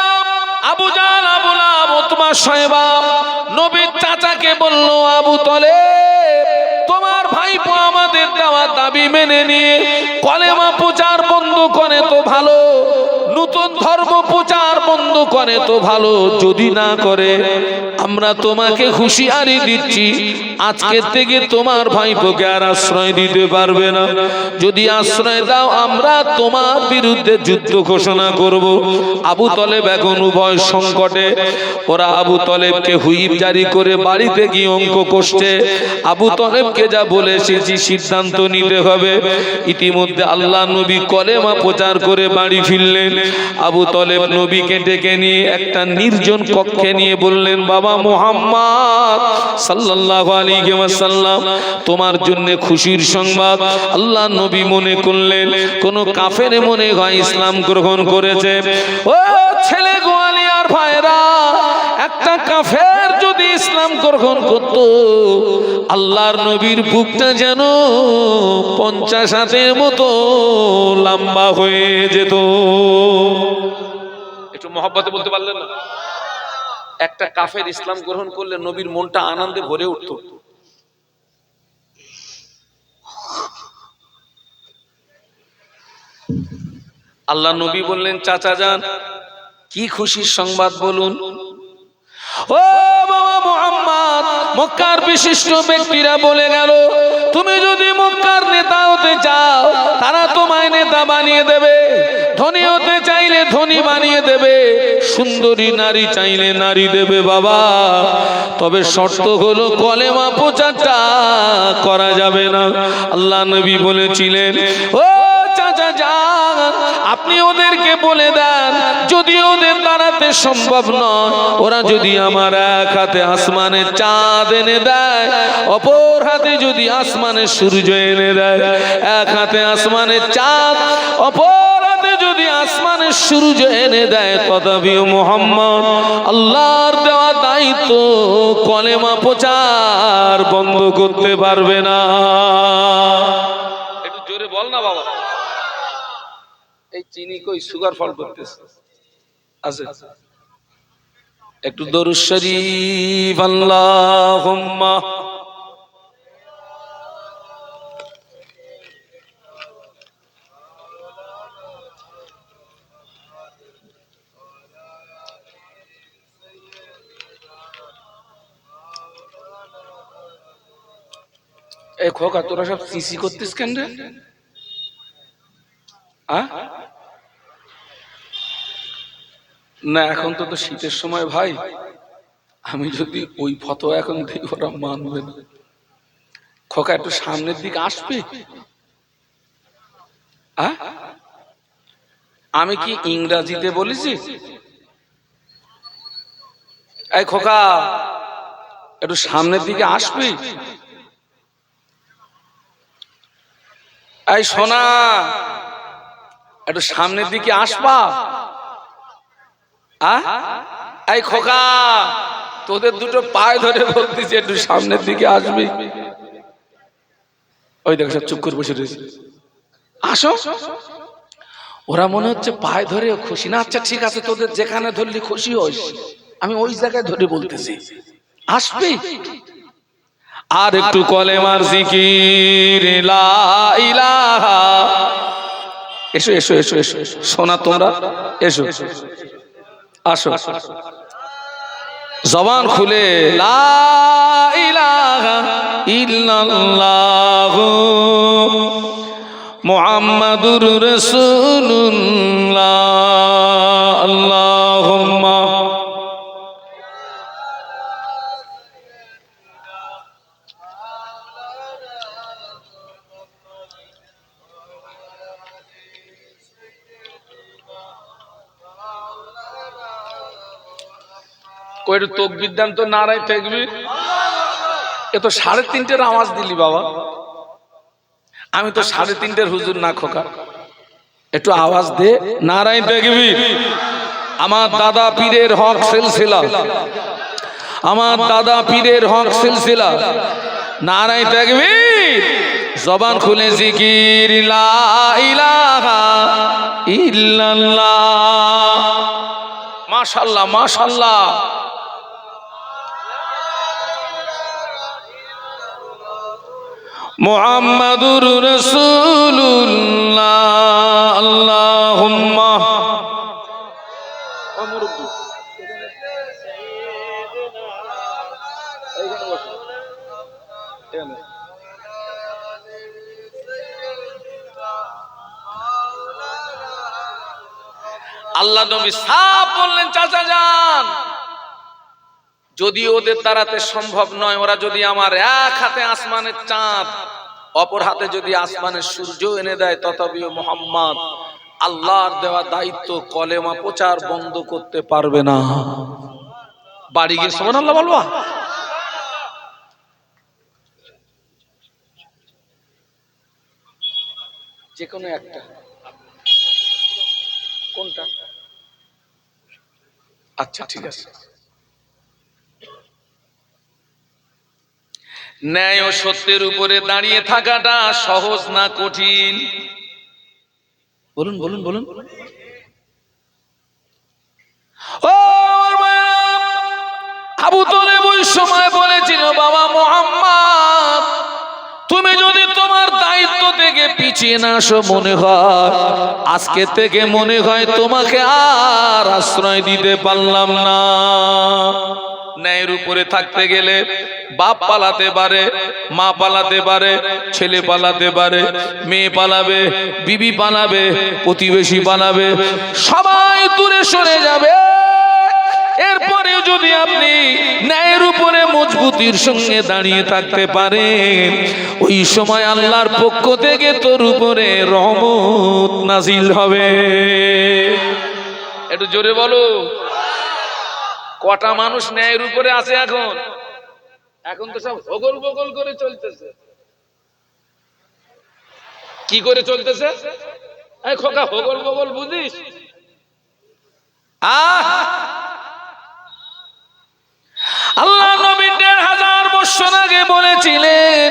আবু জাহাল, আবু লাহাব, উতবা, সাইবা নবীর চাচাকে বলল, আবু তলেব, তোমার ভাইপো আমাদের দেওয়া দাবি মেনে নিয়ে কলেমা প্রচার বন্ধ করে তো ভালো, নতুন ধর্ম প্রচার বন্ধ করে তো ভালো, যদি না করে আমরা তোমাকে হুঁশিয়ারি দিচ্ছি, আজকের থেকে তোমার ভাইপোকে আর আশ্রয় দিতে পারবে না। যদি আশ্রয় দাও আমরা তোমার বিরুদ্ধে যুদ্ধ ঘোষণা করব। আবু তলেব এখন উভয় সংকটে। ওরা আবু তলেবকে হুইপ জারি করে বাড়িতে গিয়ে অঙ্ক কষছে। আবু তলেবকে যা বলে এসেছি সিদ্ধান্ত নিতে হবে। ইতিমধ্যে আল্লাহ নবী কলেমা প্রচার করে বাড়ি ফিরলেন। আবু তলেব নবীকে ডেকে নিয়ে একটা নির্জন কক্ষে নিয়ে বললেন, বাবা মুহাম্মদ সাল্লাল্লাহু আলাইহি ওয়াসাল্লাম, তোমার জন্য খুশির সংবাদ। আল্লাহ নবী মনে করলেন কোন কাফের মনে হয় ইসলাম গ্রহণ করেছে। ও ছেলে গোয়ালিয়ার ভাইরা, একটা কাফের যদি ইসলাম গ্রহণ করত, আল্লাহর নবীর বুকটা যেন 50 হাতের মতো লম্বা হয়ে যেত। একটু মহব্বতে বলতে পারলেন না? একটা কাফের ইসলাম গ্রহণ করলে নবীর মনটা আনন্দে ভরে উঠত। আল্লাহ নবী বললেন, চাচা যান, কি খুশির সংবাদ বলুন। ও বাবা মুহাম্মদ, মক্কার বিশিষ্ট ব্যক্তিরা বলে গেল, তুমি যদি মক্কার নেতা হতে চাও তারা তোমায় নেতা বানিয়ে দেবে, ধনী হতে চাইলে ধনী বানিয়ে দেবে, সুন্দরী নারী চাইলে নারী দেবে বাবা, তবে শর্ত হলো কলেমা প্রচারটা করা যাবে না। আল্লাহ নবী বলেছিলেন, ও চাচা যান, আপনি ওদেরকে বলে দেন, যদি ওদের দাঁড়াতে সম্ভব নয়, ওরা যদি আমার এক হাতে আসমানের চাঁদ এনে দেয়, অপর হাতে যদি আসমানের সূর্য এনে দেয়, এক হাতে আসমানের চাঁদ, অপর হাতে যদি আসমানের সূর্য এনে দেয়, তথাপিও মুহাম্মদ আল্লাহর দেওয়া দায়িত্ব কলেমা প্রচার বন্ধ করতে পারবে না। একটু জোরে বল না বাবা। এই চিনি কই সুগার ফল করতেছে আছে। একটু দরুদ শরীফ আল্লাহুম্মা। এই খোকা, তোরা সব সিসি করতিস কেন রে? না, এখন তো শীতের সময় ভাই, আমি যদি ওই ফতোয়া এখন দিই ওরা মানবে না। খোকা একটু সামনের দিকে আসবে। আমি কি ইংরাজিতে বলেছি? এই খোকা একটু সামনের দিকে আসবে। এই সোনা, একটু সামনের দিকে আসবা। এই খোকা, তোদের দুটো পায়ে ধরে বলতেছি একটু সামনের দিকে আসবি। ওই দেখো সব চুপ করে বসে রয়েছে। আসো। ওরা মনে হচ্ছে পায়ে ধরে খুশি না। আচ্ছা ঠিক আছে, তোদের যেখানে ধরলি খুশি হইস, আমি ওই জায়গায় ধরে বলতেছি আসবি। আর একটু কলেমার জিকির, লা ইলাহা। এসো এসো এসো এসো সোনা, তোমরা এসো, আসো। জবান খুলে লা ইলাহা ইল্লাল্লাহু মুহাম্মাদুর রাসূলুল্লাহ। আল্লাহুম্মা কইরে তাকবীর দেন তো, নারায়ে তাকবীর। এ তো 3:30টার আওয়াজ দিলি বাবা। আমি তো 3:30টার হুজুর না খোকা, একটু আওয়াজ দে নারায়ে তাকবীর। আমার দাদা পীরের হক সিলসিলা, আমার দাদা পীরের হক সিলসিলা, নারায়ে তাকবীর। জবান খুলে জিকির, লা ইলাহা ইল্লাল্লাহ। মাশাআল্লাহ মাশাআল্লাহ। মুহাম্মাদুর রাসূলুল্লাহ। আল্লাহুম্মা আল্লাহ নবী সাফ বললেন, চাচা যান, যদি ওদের দ্বারাতে সম্ভব নয়, ওরা যদি আমার এক হাতে আসমানের চাঁদ, অপর হাতে যদি আসমানের সূর্য এনে দেয়, তথাপিও মুহাম্মদ আল্লাহর দেওয়া দায়িত্ব কলেমা প্রচার বন্ধ করতে পারবে না। বাড়ি গিয়ে সুবহানাল্লাহ বলবা। যে কোনো একটা, কোনটা? আচ্ছা ঠিক আছে। ন্যায় ও সত্যের উপরে দাঁড়িয়ে থাকাটা সহজ না কঠিন? বলুন বলুন বলুন। ও আবু তালেব ওই সময় বলেছিল, বাবা মুহাম্মদ, তুমি যদি তোমার দায়িত্ব দায়িত্ব থেকে পিছিয়ে না আসো মনে হয়, আজকে থেকে মনে হয় তোমাকে আর আশ্রয় দিতে পারলাম না। ন্যায়ের উপরে থাকতে গেলে বাপ পালাতে পারে, মা পালাতে পারে, ছেলে পালাতে পারে, মেয়ে পালাবে, বিবি পালাবে, প্রতিবেশী পালাবে, সবাই দূরে সরে যাবে। এরপরে যদি আপনি ন্যায়ের উপরে মজবুতির সঙ্গে দাঁড়িয়ে থাকতে পারেন, ওই সময় আল্লাহর পক্ষ থেকে তোর উপরে রহমত নাজিল হবে। একটু জোরে বলো। কটা মানুষ ন্যায়ের উপরে আছে এখন? এখন তো সব হগল বগল করে চলতেছে। কি করে চলতেছে? এই খোকা, হগল বগল বুঝিস? আল্লাহ নবী ১৫০০ বছর আগে বলেছিলেন,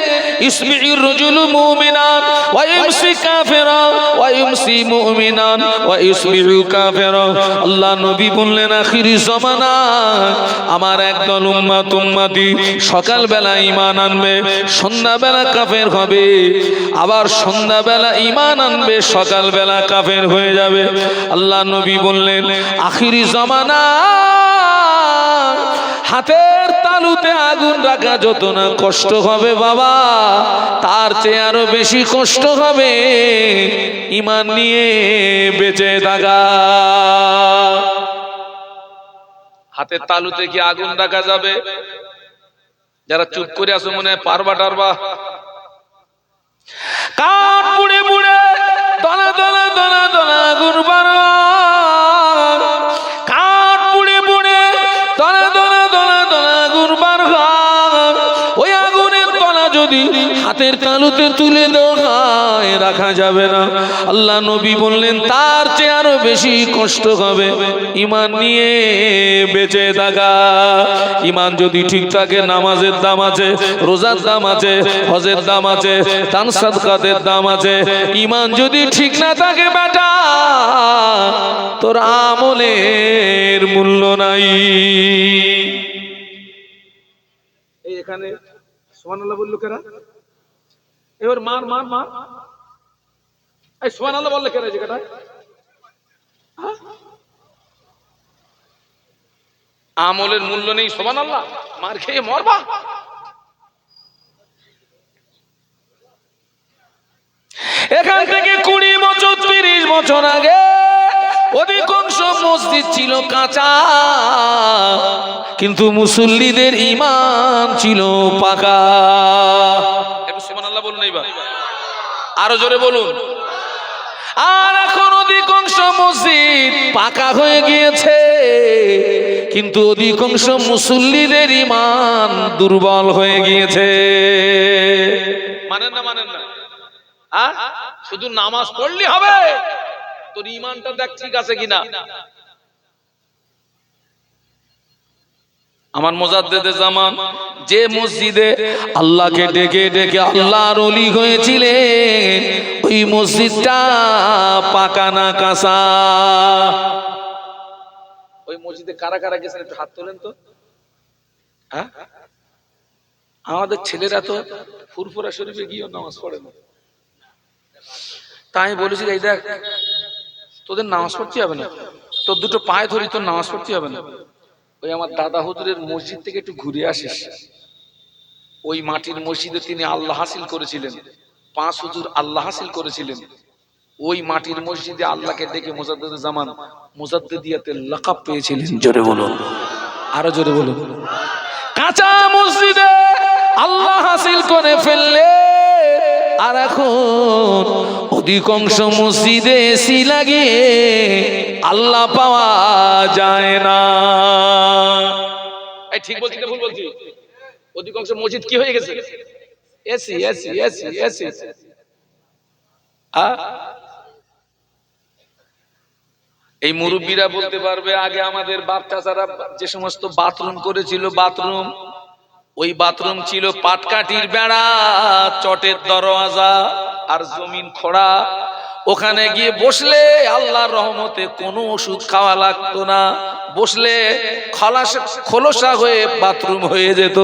ইসমিউর রাজুলু মুমিনান ওয়া ইউমসি কাফিরান ওয়া ইউমসি মুমিনান ওয়া ইসমিউ কাফিরান। আল্লাহ নবী বললেন, আখিরি জামানা আমার একদল উম্মতি সকালবেলা ঈমান আনবে, সন্ধ্যাবেলা কাফের হবে, আবার সন্ধ্যাবেলা ঈমান আনবে, সকালবেলা কাফের হয়ে যাবে। আল্লাহ নবী বললেন, আখিরি জামানা হাতের তালুতে আগুন রাখা যত না কষ্ট হবে বাবা, তার চেয়ে আরো বেশি কষ্ট হবে ঈমান নিয়ে বেঁচে থাকা। হাতের তালুতে কি আগুন রাখা যাবে? যারা চুপ করে আছো মনে হয় পারবা টারবা। কাঠ পুড়ে পুড়ে দলা দলা দলা দলা আগুন বাড়া, কাঠ পুড়ে পুড়ে দলা দলা দলা দলা আগুন বাড়া। ওই আগুনের তলা যদি হাতের তালুতে তুলে দেওয়া হয়, রাখা যাবে না। আল্লাহ নবী বললেন, তার চেয়ে আরো বেশি কষ্ট হবে ঈমান নিয়ে বেঁচে থাকা। ঈমান যদি ঠিক থাকে, নামাজের দাম আছে, রোজার দাম আছে, হজের দাম আছে, দান সাদকাতের দাম আছে। ঈমান যদি ঠিক না থাকে বেটা, তোর আমলের মূল্য নাই। এই এখানে সুবহানাল্লাহ বললো কেরা? এবার মার মার মার। এই সুবহানাল্লাহ বললে কেরা? এই জায়গাটা আমলের মূল্য নেই, সুবহানাল্লাহ মার খেয়ে মরবা। এখান থেকে ২০ বছর ৩০ বছর আগে অধিকাংশ মসজিদ ছিল কাঁচা, কিন্তু মুসল্লিদের ঈমান ছিল পাকা। একটু সুবহানাল্লাহ বলুন এইবার, আরো জোরে বলুন। আর এখন অধিকাংশ মসজিদ পাকা হয়ে গিয়েছে, কিন্তু অধিকাংশ মুসল্লিদের ঈমান দুর্বল হয়ে গিয়েছে। মানেন না? মানেন না? শুধু নামাজ পড়লে হবে? তোর ঈমানটা দেখ ঠিক আছে কিনা। আমার মুজাদ্দিদে জামান যে মসজিদে আল্লাহকে ডেকে ডেকে আল্লাহর ওলি হয়েছিলেন, ওই মসজিদটা পাকা না কাঁচা। ওই মসজিদে কারা কারা গেছেন একটু হাত তোলেন তো। হ্যাঁ, আমাদের ছেলেরা তো ফুরফুরা শরীফে গিয়েও নামাজ পড়ে না। তাই বলেছি, এই দেখ তোদের নামাজ পড়তে হবে না, তোর দুটো পায়ে ধরি, তোর নামাজ পড়তে হবে না। ওই আমার দাদা হুজুরের মসজিদ থেকে একটু ঘুরে আসিস। ওই মাটির মসজিদে তিনি আল্লাহ হাসিল করেছিলেন, 5 হুজুর আল্লাহ হাসিল করেছিলেন। ওই মাটির মসজিদে আল্লাহকে ডেকে মুজাদ্দিদে জামান মুজাদ্দিদিয়াতে লাকাব পেয়েছিলেন। জোরে বলুন, আরো জোরে বলুন। কাঁচা মসজিদে আল্লাহ হাসিল করে ফেললে, আর এখন অধিকাংশ মসজিদে এসি লাগিয়ে আল্লাহ পাওয়া যায় না। এই ঠিক বলছি না ভুল বলছি? অধিকাংশ মসজিদ কি হয়ে গেছে? AC AC AC AC. এই মুরব্বীরা বলতে পারবে, আগে আমাদের বাপ চাচারা যে সমস্ত বাথরুম করেছিল, বাথরুম ওই বাথরুম ছিল পাটকাঠির বেড়া, চটের দরওয়াজা আর জমিন খোঁড়া। ওখানে গিয়ে বসলে আল্লাহর রহমতে কোনো ওষুধ খাওয়া লাগতো না, বসলে খোলসা হয়ে বাথরুম হয়ে যেত।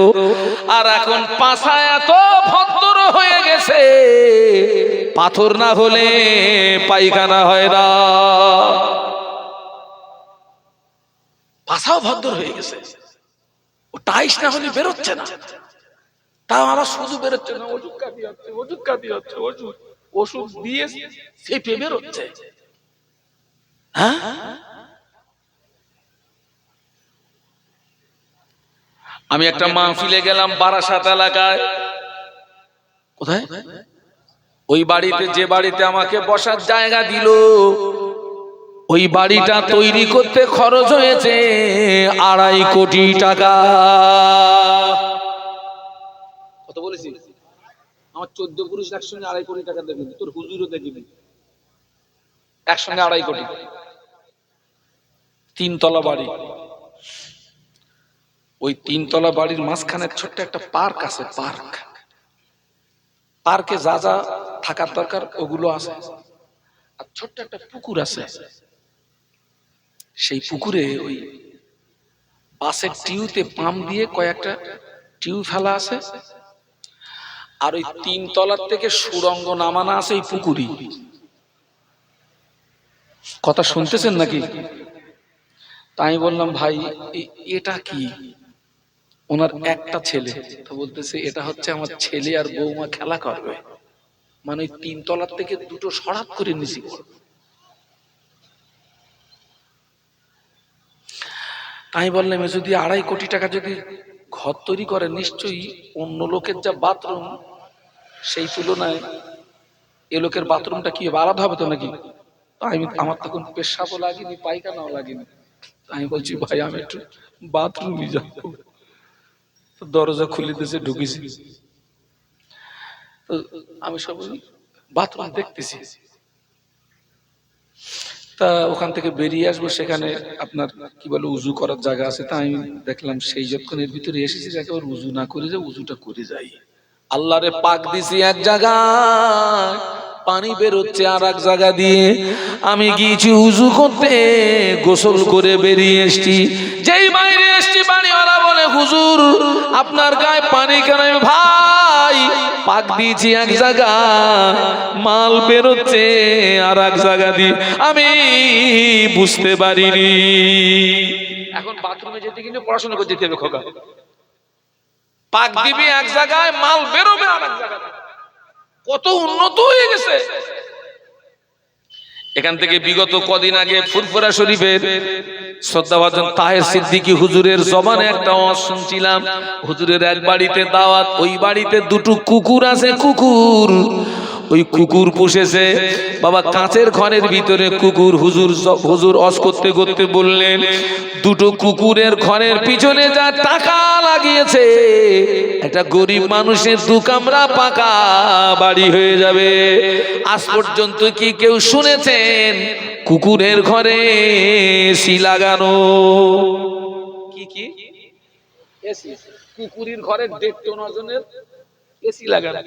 আর এখন পাছা এত ভদ্র হয়ে গেছে, পাথর না হলে পায়খানা হয় না। পাছাও ভদ্র হয়ে গেছে, ও টাইস না হলে বেরোচ্ছে না, তাও আমার শুধু বেরোচ্ছে না, ওষুধ কাটি হচ্ছে, ওষুধ কাটি হচ্ছে, ওষুধ দিয়ে চেপে বেরোচ্ছে। হ্যাঁ, আমি একটা মাহফিলে গেলাম বারাসাত এলাকায়। কোথায়? ওই বাড়িতে, যে বাড়িতে আমাকে বসার জায়গা দিল, ওই বাড়িটা তৈরি করতে খরচ হয়েছে 2.5 কোটি টাকা। কত বলেছি? আমার 14 পুরুষ একসঙ্গে 2.5 কোটি টাকা দেবে, তোর হুজুরও দেখবি একসঙ্গে 2.5 কোটি। 3 তলা বাড়ি, ওই 3 তলা বাড়ির মাঝখানে ছোট্ট একটা পার্ক আছে। পার্কে যা যা থাকার দরকার ওগুলো আছে, আর ছোট্ট একটা পুকুর আছে। সেই পুকুরে ওই বাসের টিউতে পাম্প দিয়ে কয়েকটা টিউ ফেলা আছে, আর ওই 3 তলার থেকে সুড়ঙ্গ নামানো আছে এই পুকুরি। কথা শুনতেছেন নাকি? তাই বললাম, ভাই এটা কি? ওনার একটা ছেলে, তো বলতেছে এটা হচ্ছে আমার ছেলে আর বৌমা খেলা করবে, মানে ওই 3 তলার থেকে দুটো সরাত করে নিছি। তাই বললাম, যদি 2.5 কোটি টাকা যদি ঘর তৈরি করে, নিশ্চয়ই অন্য লোকের যা বাথরুম সেই তুলনায় এ লোকের বাথরুমটা কি আলাদা হবে তো নাকি? আমার তখন পেশাবও লাগেনি, পায়খানাও লাগেনি। আমি বলছি, ভাই আমি একটু বাথরুমে যাবো। দরজা খুলে দিয়েছে, ঢুকেছি। তো আমি সব বাথরুম দেখতেছি, তা ওখান থেকে বেরিয়ে আসবো, সেখানে আপনার কি বলে উজু করার জায়গা আছে। তা আমি দেখলাম সেই যতক্ষণের ভিতরে এসেছি, একেবারে উজু না করে যাই, উজুটা করে যাই। আল্লাহরে পাক দিছি এক জায়গায়, পানি বেরোচ্ছে আর এক জায়গা দিয়ে। আমি গিয়েছি উজু করতে, গোসল করে বেরিয়ে এসছি। যেই বাইরে এসছি, পানিওয়ালা বলে, হুজুর আপনার গায়ে পানি কেন? ভাই পাক দিয়েছি এক জায়গা, মাল বেরোচ্ছে আর এক জায়গা দিয়ে, আমি বুঝতে পারিনি। এখন বাথরুমে যেতে কিন্তু পড়াশোনা করে যেতে হবে খোকা। পাক দিবি এক জায়গায়, মাল বেরোবে আর এক জায়গায়। কত উন্নত হয়ে গেছে। এখান থেকে বিগত কদিন আগে ফুরফুরা শরীফের শ্রদ্ধাভাজন তাহের সিদ্দিকী হুজুরের জবানে একটা ওয়াজ শুনছিলাম। হুজুরের এক বাড়িতে দাওয়াত, ওই বাড়িতে দুটো কুকুর আছে। কুকুর, ওই কুকুর পুষেছে বাবা, কাঁচের ঘরের ভিতরে কুকুর। হুজুর ওয়াজ করতে করতে বললেন, দুটো কুকুরের ঘরের পিছনে যা টাকা লাগিয়েছে, একটা গরিব মানুষের 2 কামরা পাকা বাড়ি হয়ে যাবে। আজ পর্যন্ত কি কেউ শুনেছেন কুকুরের ঘরে এসি লাগানো? কি এসি? কুকুরের ঘরে 1.5 টন ওজনের এসি লাগানো।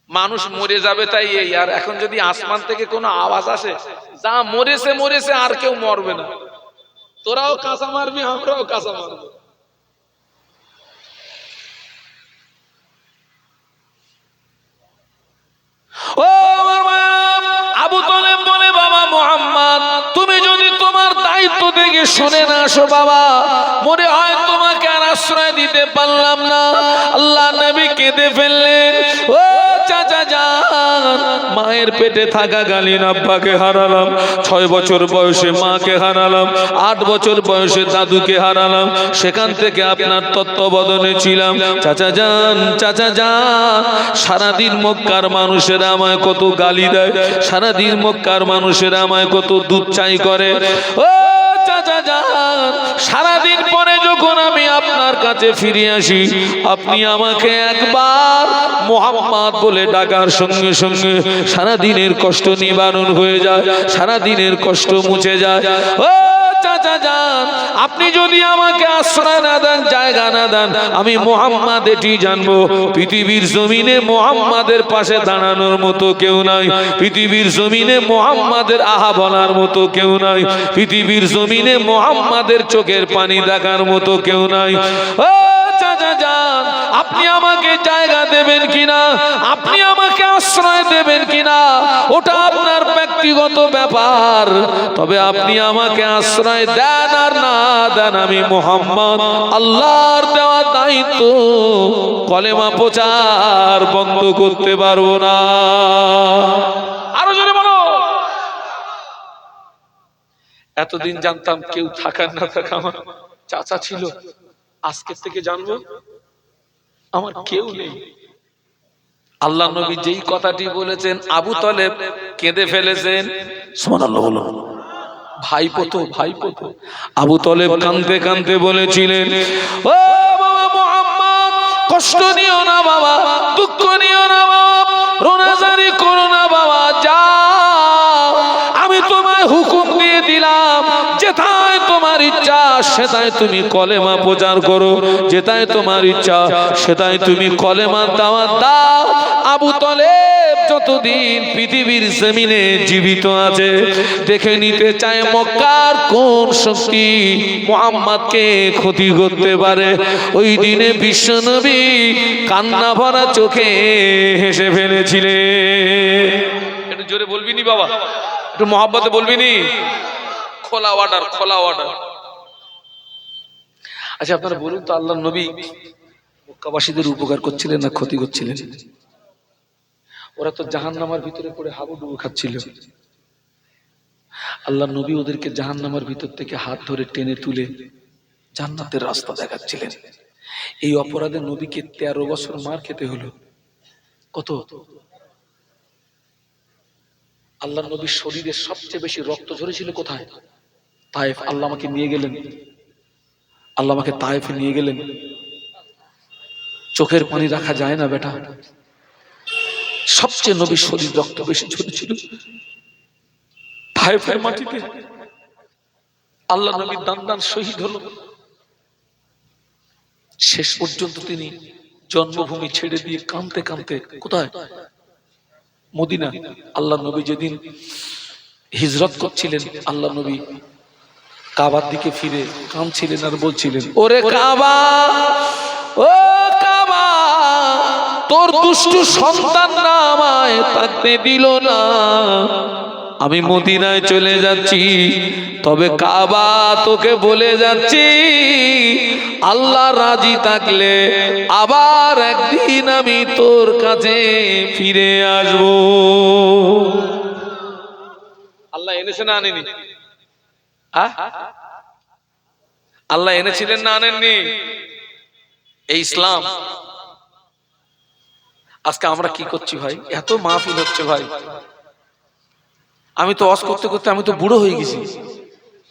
মানুষ মরে যাবে তাই এই। আর এখন যদি আসমান থেকে কোনো আওয়াজ আসে, যা মরেছে আর কেউ মরবে না। তোরাও কাঁচা মারবি, আমরাও কাঁচা মারবো। ও আমার মায়েরা, আবু তালেব বলে, বাবা মুহাম্মদ, তুমি যদি তোমার দায়িত্ব থেকে শুনে না আসো বাবা, মনে হয় তোমাকে আর আশ্রয় দিতে পারলাম না। আল্লাহ নবী কেঁদে ফেললেন। ও চাচা যান, মায়ের পেটে থাকাকালীন আব্বাকে হারালাম, 6 বছর বয়সে মাকে হারালাম, 8 বছর বয়সে দাদুকে হারালাম। সেখান থেকে আপনার তত্ত্বাবধানে ছিলাম। চাচা যান, সারাদিন মক্কার মানুষেরা আমায় কত গালি দেয়, সারাদিন মক্কার মানুষেরা আমায় কত দুচ্চাই করে। ও চাচা যান, সারাদিন পরে যখন আমি আপনার কাছে ফিরে আসি, আপনি আমাকে একবার মুহাম্মদ বলে ডাকার সঙ্গে সঙ্গে সারাদিনের কষ্ট নিবারণ হয়ে যায়, সারাদিনের কষ্ট মুছে যায়। ও চাচা যান, আপনি যদি আমাকে আশ্রয় না দেন, জায়গা না দেন, আমি মুহাম্মদ এটি জানবো, পৃথিবীর জমিনে মুহাম্মাদের পাশে দাঁড়ানোর মতো কেউ নাই, পৃথিবীর জমিনে মুহাম্মাদের আহা বলার মতো কেউ নাই, পৃথিবীর জমিনে মুহাম্মাদের চোখের পানি দেখার মতো কেউ নাই। ও চাচা চাচা যান, আপনি আমাকে জায়গা দেবেন কিনা, আপনি আমাকে আশ্রয় দেবেন কিনা, ওটা আপনার ব্যক্তিগত ব্যাপার, তবে আপনি আমাকে আশ্রয় দেন আর না দেন, আমি মুহাম্মদ আল্লাহর দেওয়া দায়িত্ব কলেমা প্রচার বন্ধ করতে পারবো না। আরো জোরে বলো। এতদিন জানতাম কেউ থাকার না থাকা আমার চাচা ছিল, আজকের থেকে জানবো আমার কেউ নেই। আল্লাহ নবী যেই কথাটি বলেছেন আবু তালেব কেঁদে ফেলেছেন। সুবহানাল্লাহ বলো। ভাইপো ভাইপো আবু তালেব কাঁদতে কাঁদতে বলেছিলেন, ও বাবা মুহাম্মদ, কষ্ট নিও না বাবা, দুঃখ নিও না বাবা, রোনাজারি করো না বাবা, যাও, আমি তোমায় হুকুম দিয়ে দিলাম, যেথায় তোমার ইচ্ছা সেটাই তুমি কলেমা প্রচার করো, যেটাই তোমার ইচ্ছা সেটাই তুমি কলেমা দাওয়াত দাও। আবু তালেব যতদিন পৃথিবীর জমিনে জীবিত আছে দেখে নিতে চায় মক্কার কোন শক্তি মুহাম্মদকে ক্ষতি করতে পারে। ওই দিনে বিশ্বনবী কান্না ভরা চোখে হেসে ফেলেছিলেন। একটু জোরে বলবিনি বাবা, একটু মহব্বতে বলবিনি। খোলা অর্ডার, খোলা অর্ডার। আচ্ছা আপনারা বলুন তো, আল্লাহর নবী মক্কাবাসীদের উপকার করছিলেন না ক্ষতি করছিলেন? ওরা তো জাহান্নামের ভিতরে পড়ে হাবুডুবু খাচ্ছিল। আল্লাহর নবী ওদেরকে জাহান্নামের ভিতর থেকে হাত ধরে টেনে তুলে জান্নাতের রাস্তা দেখাচ্ছিলেন। এই অপরাধে নবীকে 13 বছর মার খেতে হলো। কত? আল্লাহর নবীর শরীরে সবচেয়ে বেশি রক্ত ঝরেছিল কোথায়? তায়েফ। আল্লাহ আমাকে নিয়ে গেলেন, আল্লাহ আমাকে তায়েফে নিয়ে গেলেন। চোখের পানি রাখা যায় না বেটা, সবচেয়ে নবীর শরীর রক্ত বেশি ঝরেছিল তায়েফের মাটিতে। আল্লাহ নবীর দান দান শহীদ হলো। শেষ পর্যন্ত তিনি জন্মভূমি ছেড়ে দিয়ে কাঁদতে কাঁদতে কোথায়? মদিনা। আল্লাহ নবী যেদিন হিজরত করছিলেন, আল্লাহ নবী কাবার দিকে ফিরে কাঁদছিলেন আর বলছিলেন, ওরে কাবা, ও কাবা, তোর দুষ্টু সন্তানরা আমায় থাকতে দিল না, আমি মদিনায় চলে যাচ্ছি, তবে কাবা তোকে বলে যাচ্ছি, আল্লাহ রাজি থাকলে আবার একদিন আমি তোর কাছে ফিরে আসব। আল্লাহ এনেছে না আনেনি? আল্লাহ এনেছিলেন না আনেননি? এই ইসলাম। আজকে আমরা কি করছি ভাই? এত মাহফিল হচ্ছে ভাই, আমি তো ওয়াজ করতে করতে আমি তো বুড়ো হয়ে গেছি।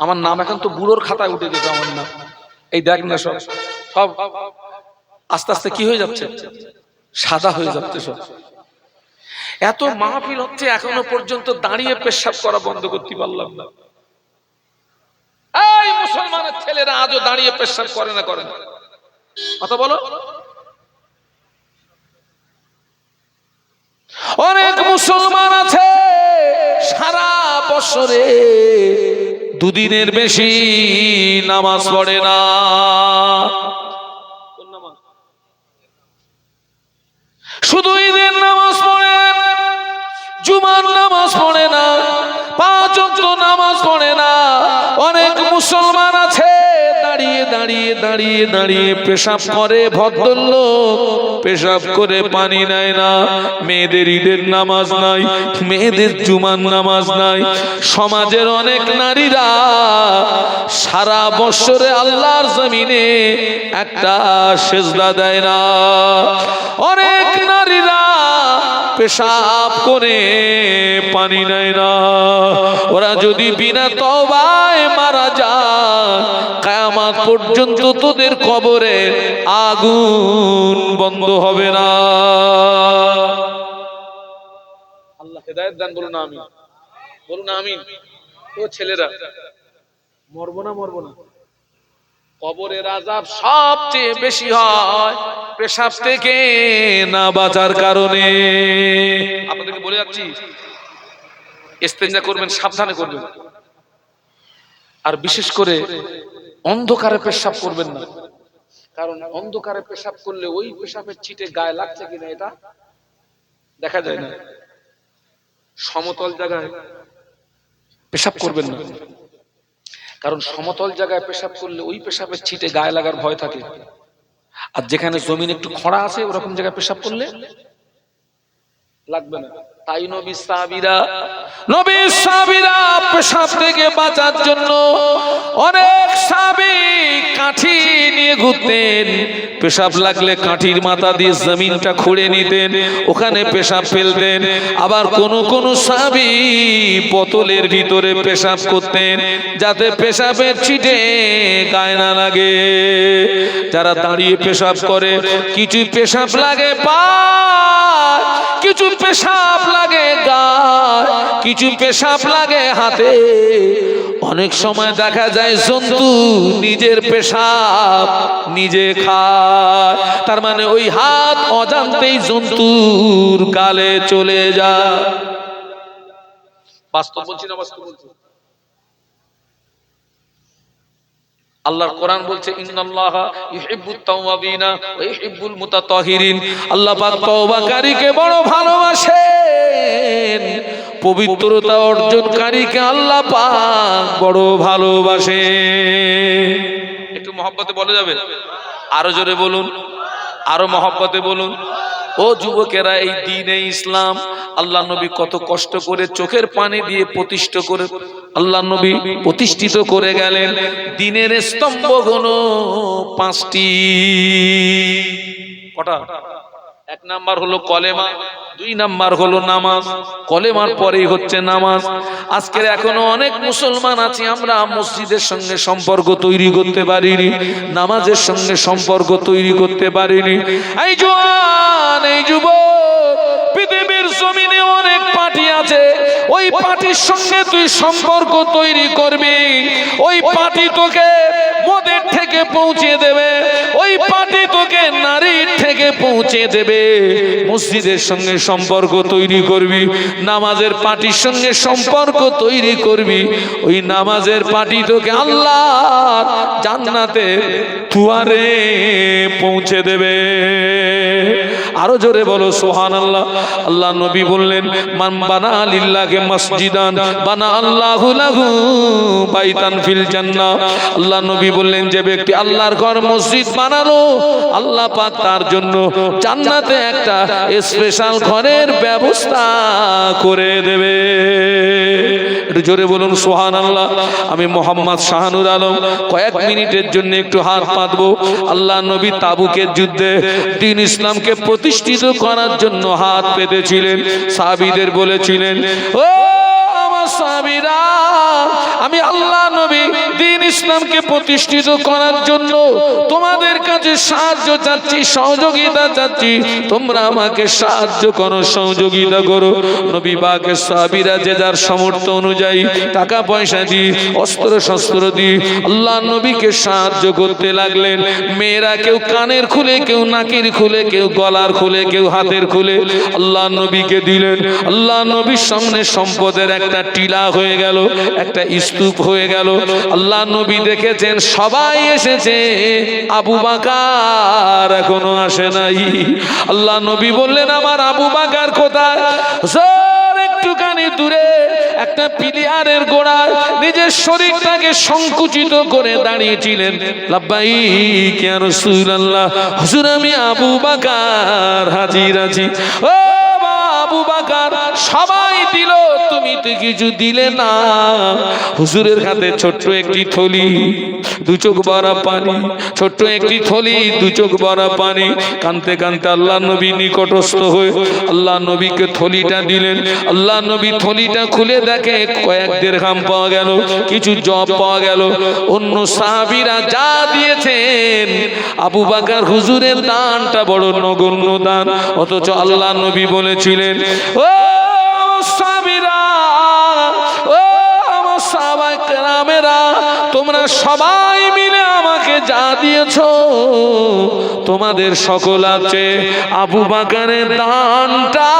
আমার নাম এখন তো বুড়োর খাতায় উঠে গেছে আমার নাম। এই দেখ না, সব সব আস্তে আস্তে কি হয়ে যাচ্ছে? সাদা হয়ে যাচ্ছে সব। এত মাহফিল হচ্ছে, এখনো পর্যন্ত দাঁড়িয়ে পেশাব করা বন্ধ করতে পারলাম না। এই মুসলমানের ছেলেরা আজও দাঁড়িয়ে পেশাব করে না, করে না? কথা বলো। অনেক মুসলমান আছে সারা বছরে দুদিনের বেশি নামাজ পড়ে না। শুধু ঈদের নামাজ পড়ে, জুমার নামাজ পড়ে না, 5 ওয়াক্ত নামাজ পড়ে না। অনেক মুসলমান আছে দাঁড়িয়ে দাঁড়িয়ে দাঁড়িয়ে দাঁড়িয়ে পেশাব করে, ভদ্রলোক পেশাব করে পানি নেয় না। মেয়েদের ঈদের নামাজ নাই, মেয়েদের জুমার নামাজ নাই। সমাজের অনেক নারীরা সারা বছরে আল্লাহর জমিনে একটা সেজদা দেয় না। অনেক নারীরা পেশাব করে পানি নেয় না। ওরা যদি বিনা তওবায় মারা যায়, কিয়ামত পর্যন্ত তোদের কবরে আগুন বন্ধ হবে না। আল্লাহ হেদায়েত দান। বলুন আমিন, বলুন আমিন। ও ছেলেরা, মরবো না মরবো না? কবরের আযাব সবচেয়ে বেশি হয় পেশাব থেকে না বাঁচার কারণে। আপনাদেরকে বলে যাচ্ছি, ইস্তেঞ্জা করবেন, সাবধানে করবেন। আর বিশেষ করে অন্ধকারে পেশাব করবেন না, কারণ অন্ধকারে পেশাব করলে ওই পেশাবের ছিটে গায়ে লাগছে কিনা এটা দেখা যায় না। সমতল জায়গায় পেশাব করবেন না, কারণ সমতল জায়গায় পেশাব করলে ওই পেশাবের ছিটে গায়ে লাগার ভয় থাকে। আর যেখানে জমিন একটু খরা আছে ওরকম জায়গায় পেশাব করলে লাগবে না। তাই নবী সাহাবীরা পেশাব থেকে বাঁচার জন্য অনেক সাহাবী কাঠি নিয়ে ঘুরতেন। পেশাব লাগলে কাঠির মাথা দিয়ে জমিনটা খুঁড়ে নিতেন, ওখানে পেশাব ফেলতেন। আবার কোন সাহাবী বোতলের ভিতরে পেশাব করতেন যাতে পেশাবের ছিটে গায়ে না লাগে। যারা দাঁড়িয়ে পেশাব করে কিছু পেশাব লাগে পায়, কিছু পেশাব লাগে গায়, কিছু পেশাব লাগে হাতে। অনেক সময় দেখা যায় জন্তু নিজের পেশাব নিজে খায়, তার মানে ওই হাত অজান্তেই জন্তুর গালে চলে যায়। বাস্তব বলছি না বাস্তব বলছি? আল্লাহর কোরআন বলছে ইন্নাল্লাহা ইউহিব্বুত তাওয়াবিনা ওয়া ইউহিব্বুল মুতাতাহিরিন। আল্লাহ পাক তওবাকারীকে বড় ভালোবাসেন, পবিত্রতা অর্জনকারীকে আল্লাহ পাক বড় ভালোবাসেন। একটু মহব্বতে বলা যাবে? আরো জোরে বলুন, আরো মহব্বতে বলুন। ও যুবকেরা, এই দ্বীনে ইসলাম আল্লাহ নবী কত কষ্ট করে চোখের পানি দিয়ে আল্লাহ নবী প্রতিষ্ঠিত করে গেলেন। দ্বীনের স্তম্ভ হলো 5টি। কটা? 1 নাম্বার হলো কলেমা, 2 নাম্বার হলো নামাজ। কলেমার পরেই হচ্ছে নামাজ। আজকের এখনো অনেক মুসলমান আছি আমরা মসজিদের সঙ্গে সম্পর্ক তৈরি করতে পারিনি, নামাজের সঙ্গে সম্পর্ক তৈরি করতে পারিনি। এই জওয়ান, এই যুবক, পৃথিবীর জমিনে অনেক পার্টি আছে, ওই পার্টির সঙ্গে তুই সম্পর্ক তৈরি করবি। ওই পার্টি তোকে মদের থেকে পৌঁছে দেবে, ওই পার্টি তোকে নারীর থেকে পৌঁছে দেবে। মসজিদের সঙ্গে সম্পর্ক তৈরি করবি, নামাজের পার্টির সঙ্গে সম্পর্ক তৈরি করবি, ওই নামাজের পার্টি তোকে আল্লাহর জান্নাতে দুয়ারে পৌঁছে দেবে। আরো জোরে বলো সুবহানাল্লাহ। আল্লাহ নবী বললেন মান বানা লিল্লাহি মসজিদান বানা আল্লাহু লাহু বাইতান ফিল জান্নাহ। আল্লাহ নবী বললেন যে ব্যক্তি আল্লাহর ঘর মসজিদ বানালো, আল্লাহ পাক তার জন্য জান্নাতে একটা স্পেশাল ঘরের ব্যবস্থা করে দেবে। একটু জোরে বলুন সুবহানাল্লাহ। আমি মোহাম্মদ শাহানুর আলম কয়েক মিনিটের জন্য একটু হাত পাতবো। আল্লাহ নবী তাবুকের যুদ্ধে দ্বীন ইসলামকে প্রতিষ্ঠিত করার জন্য হাত পেতেছিলেন। সাহাবীদের বলেছিলেন, ও আমার সাহাবীরা, আমি আল্লাহ নবী দ্বীন ইসলামকে প্রতিষ্ঠিত করার জন্য তোমাদের কাছে সাহায্য চাচ্ছি, সহযোগিতা চাচ্ছি, তোমরা আমাকে সাহায্য করো, সহযোগিতা করো। নবী পাকের সাহাবীরা যে যার সামর্থ্য অনুযায়ী টাকা পয়সা দিয়ে, অস্ত্র শস্ত্র দিয়ে আল্লাহ নবীকে সাহায্য করতে লাগলেন। মেয়েরা কেউ কানের খুলে, কেউ নাকের খুলে, কেউ গলার খুলে, কেউ হাতের খুলে আল্লাহ নবীকে দিলেন। আল্লাহ নবীর সামনে সম্পদের একটা টিলা হয়ে গেল, একটা স্তূপ হয়ে গেল। আল্লাহ নবী দেখেছেন সবাই এসেছে, আবু বকর এখনো আসে নাই। আল্লাহ নবী বললেন আমার আবু বকর কোথায়? একটুখানি দূরে একটা পিলিয়ারের গোড়ায় নিজের শরীরটাকে সংকুচিত করে দাঁড়িয়েছিলেন। লাব্বাইক ইয়া রাসূলুল্লাহ, হুজুর আমি আবু বকর হাজির আছি। ও আবু বকর, সবাই দিল, তুমি তো কিছু দিলে না। হুজুরের হাতে ছোট্ট একটি থলি, 2 চোখ ভরা পানি, ছোট্ট একটি থলি, 2 চোখ ভরা পানি। কাঁদতে কাঁদতে আল্লাহ নবী নিকটস্থ হয়ে আল্লাহ নবীকে থলিটা দিলেন। আল্লাহ নবী থলিটা খুলে দেখে কয়েক দিরহাম পাওয়া গেল, কিছু জব পাওয়া গেল। অন্য সাহাবীরা যা দিয়েছেন, আবু বকর হুজুরের দানটা বড় নগণ্য দান। অথচ আল্লাহ নবী বলেছিলেন, ও সাহাবীরা, ও আমার সাহাবায়ে কেরামেরা, তোমরা সবাই মিলে আমাকে যা দিয়েছো, তোমাদের সকল আছে আবু বকরের দানটা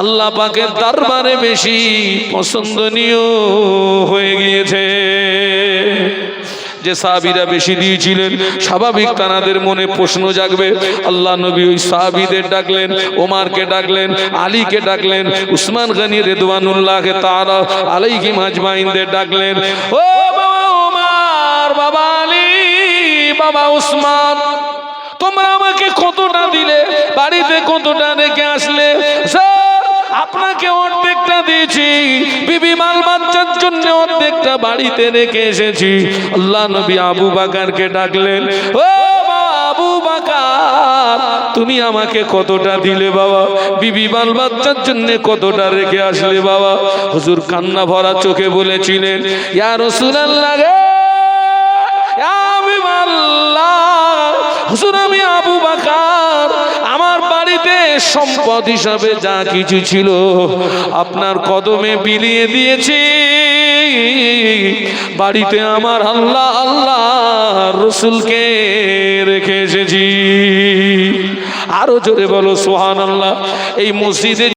আল্লাহ পাকের দরবারে বেশি পছন্দনীয় হয়ে গিয়েছে। যে সাহাবীরা বেশি দিয়েছিলেন স্বাভাবিক তাদের মনে প্রশ্ন জাগবে। আল্লাহ নবী ওই সাহাবীদের ডাকলেন, ওমরকে ডাকলেন, আলীকে ডাকলেন, উসমান গনি রিদওয়ানুল্লাহ তাআলা আলাইহিম আজমাইনদের ডাকলেন। ও বাবা ওমর, বাবা আলী, বাবা উসমান, তোমরা আমাকে কতটা দিলে, বাড়িতে কতটা রেখে আসলে? আপনাকে অর্ধেকটা দিয়েছি, বিবি মাল বাচ্চার জন্য অর্ধেকটা বাড়িতে রেখে এসেছি। আল্লাহ নবী আবু বকরকে ডাকলেন, ও বাবা আবু বকর, তুমি আমাকে কতটা দিলে বাবা? বিবি মাল বাচ্চার জন্য কতটা রেখে আসলে বাবা? হুজুর কান্না ভরা চোখে বলেছিলেন, ইয়া রাসূলুল্লাহ, হুজুর আমি আবু বকর, আমার বাড়িতে সম্পদ হিসাবে যা কিছু ছিল আপনার কদমে বিলিয়ে দিয়েছি। বাড়িতে আমার আল্লাহ আল্লাহ রসুলকে রেখে এসেছি। আরো জোরে বলো সুবহানাল্লাহ। এই মসজিদে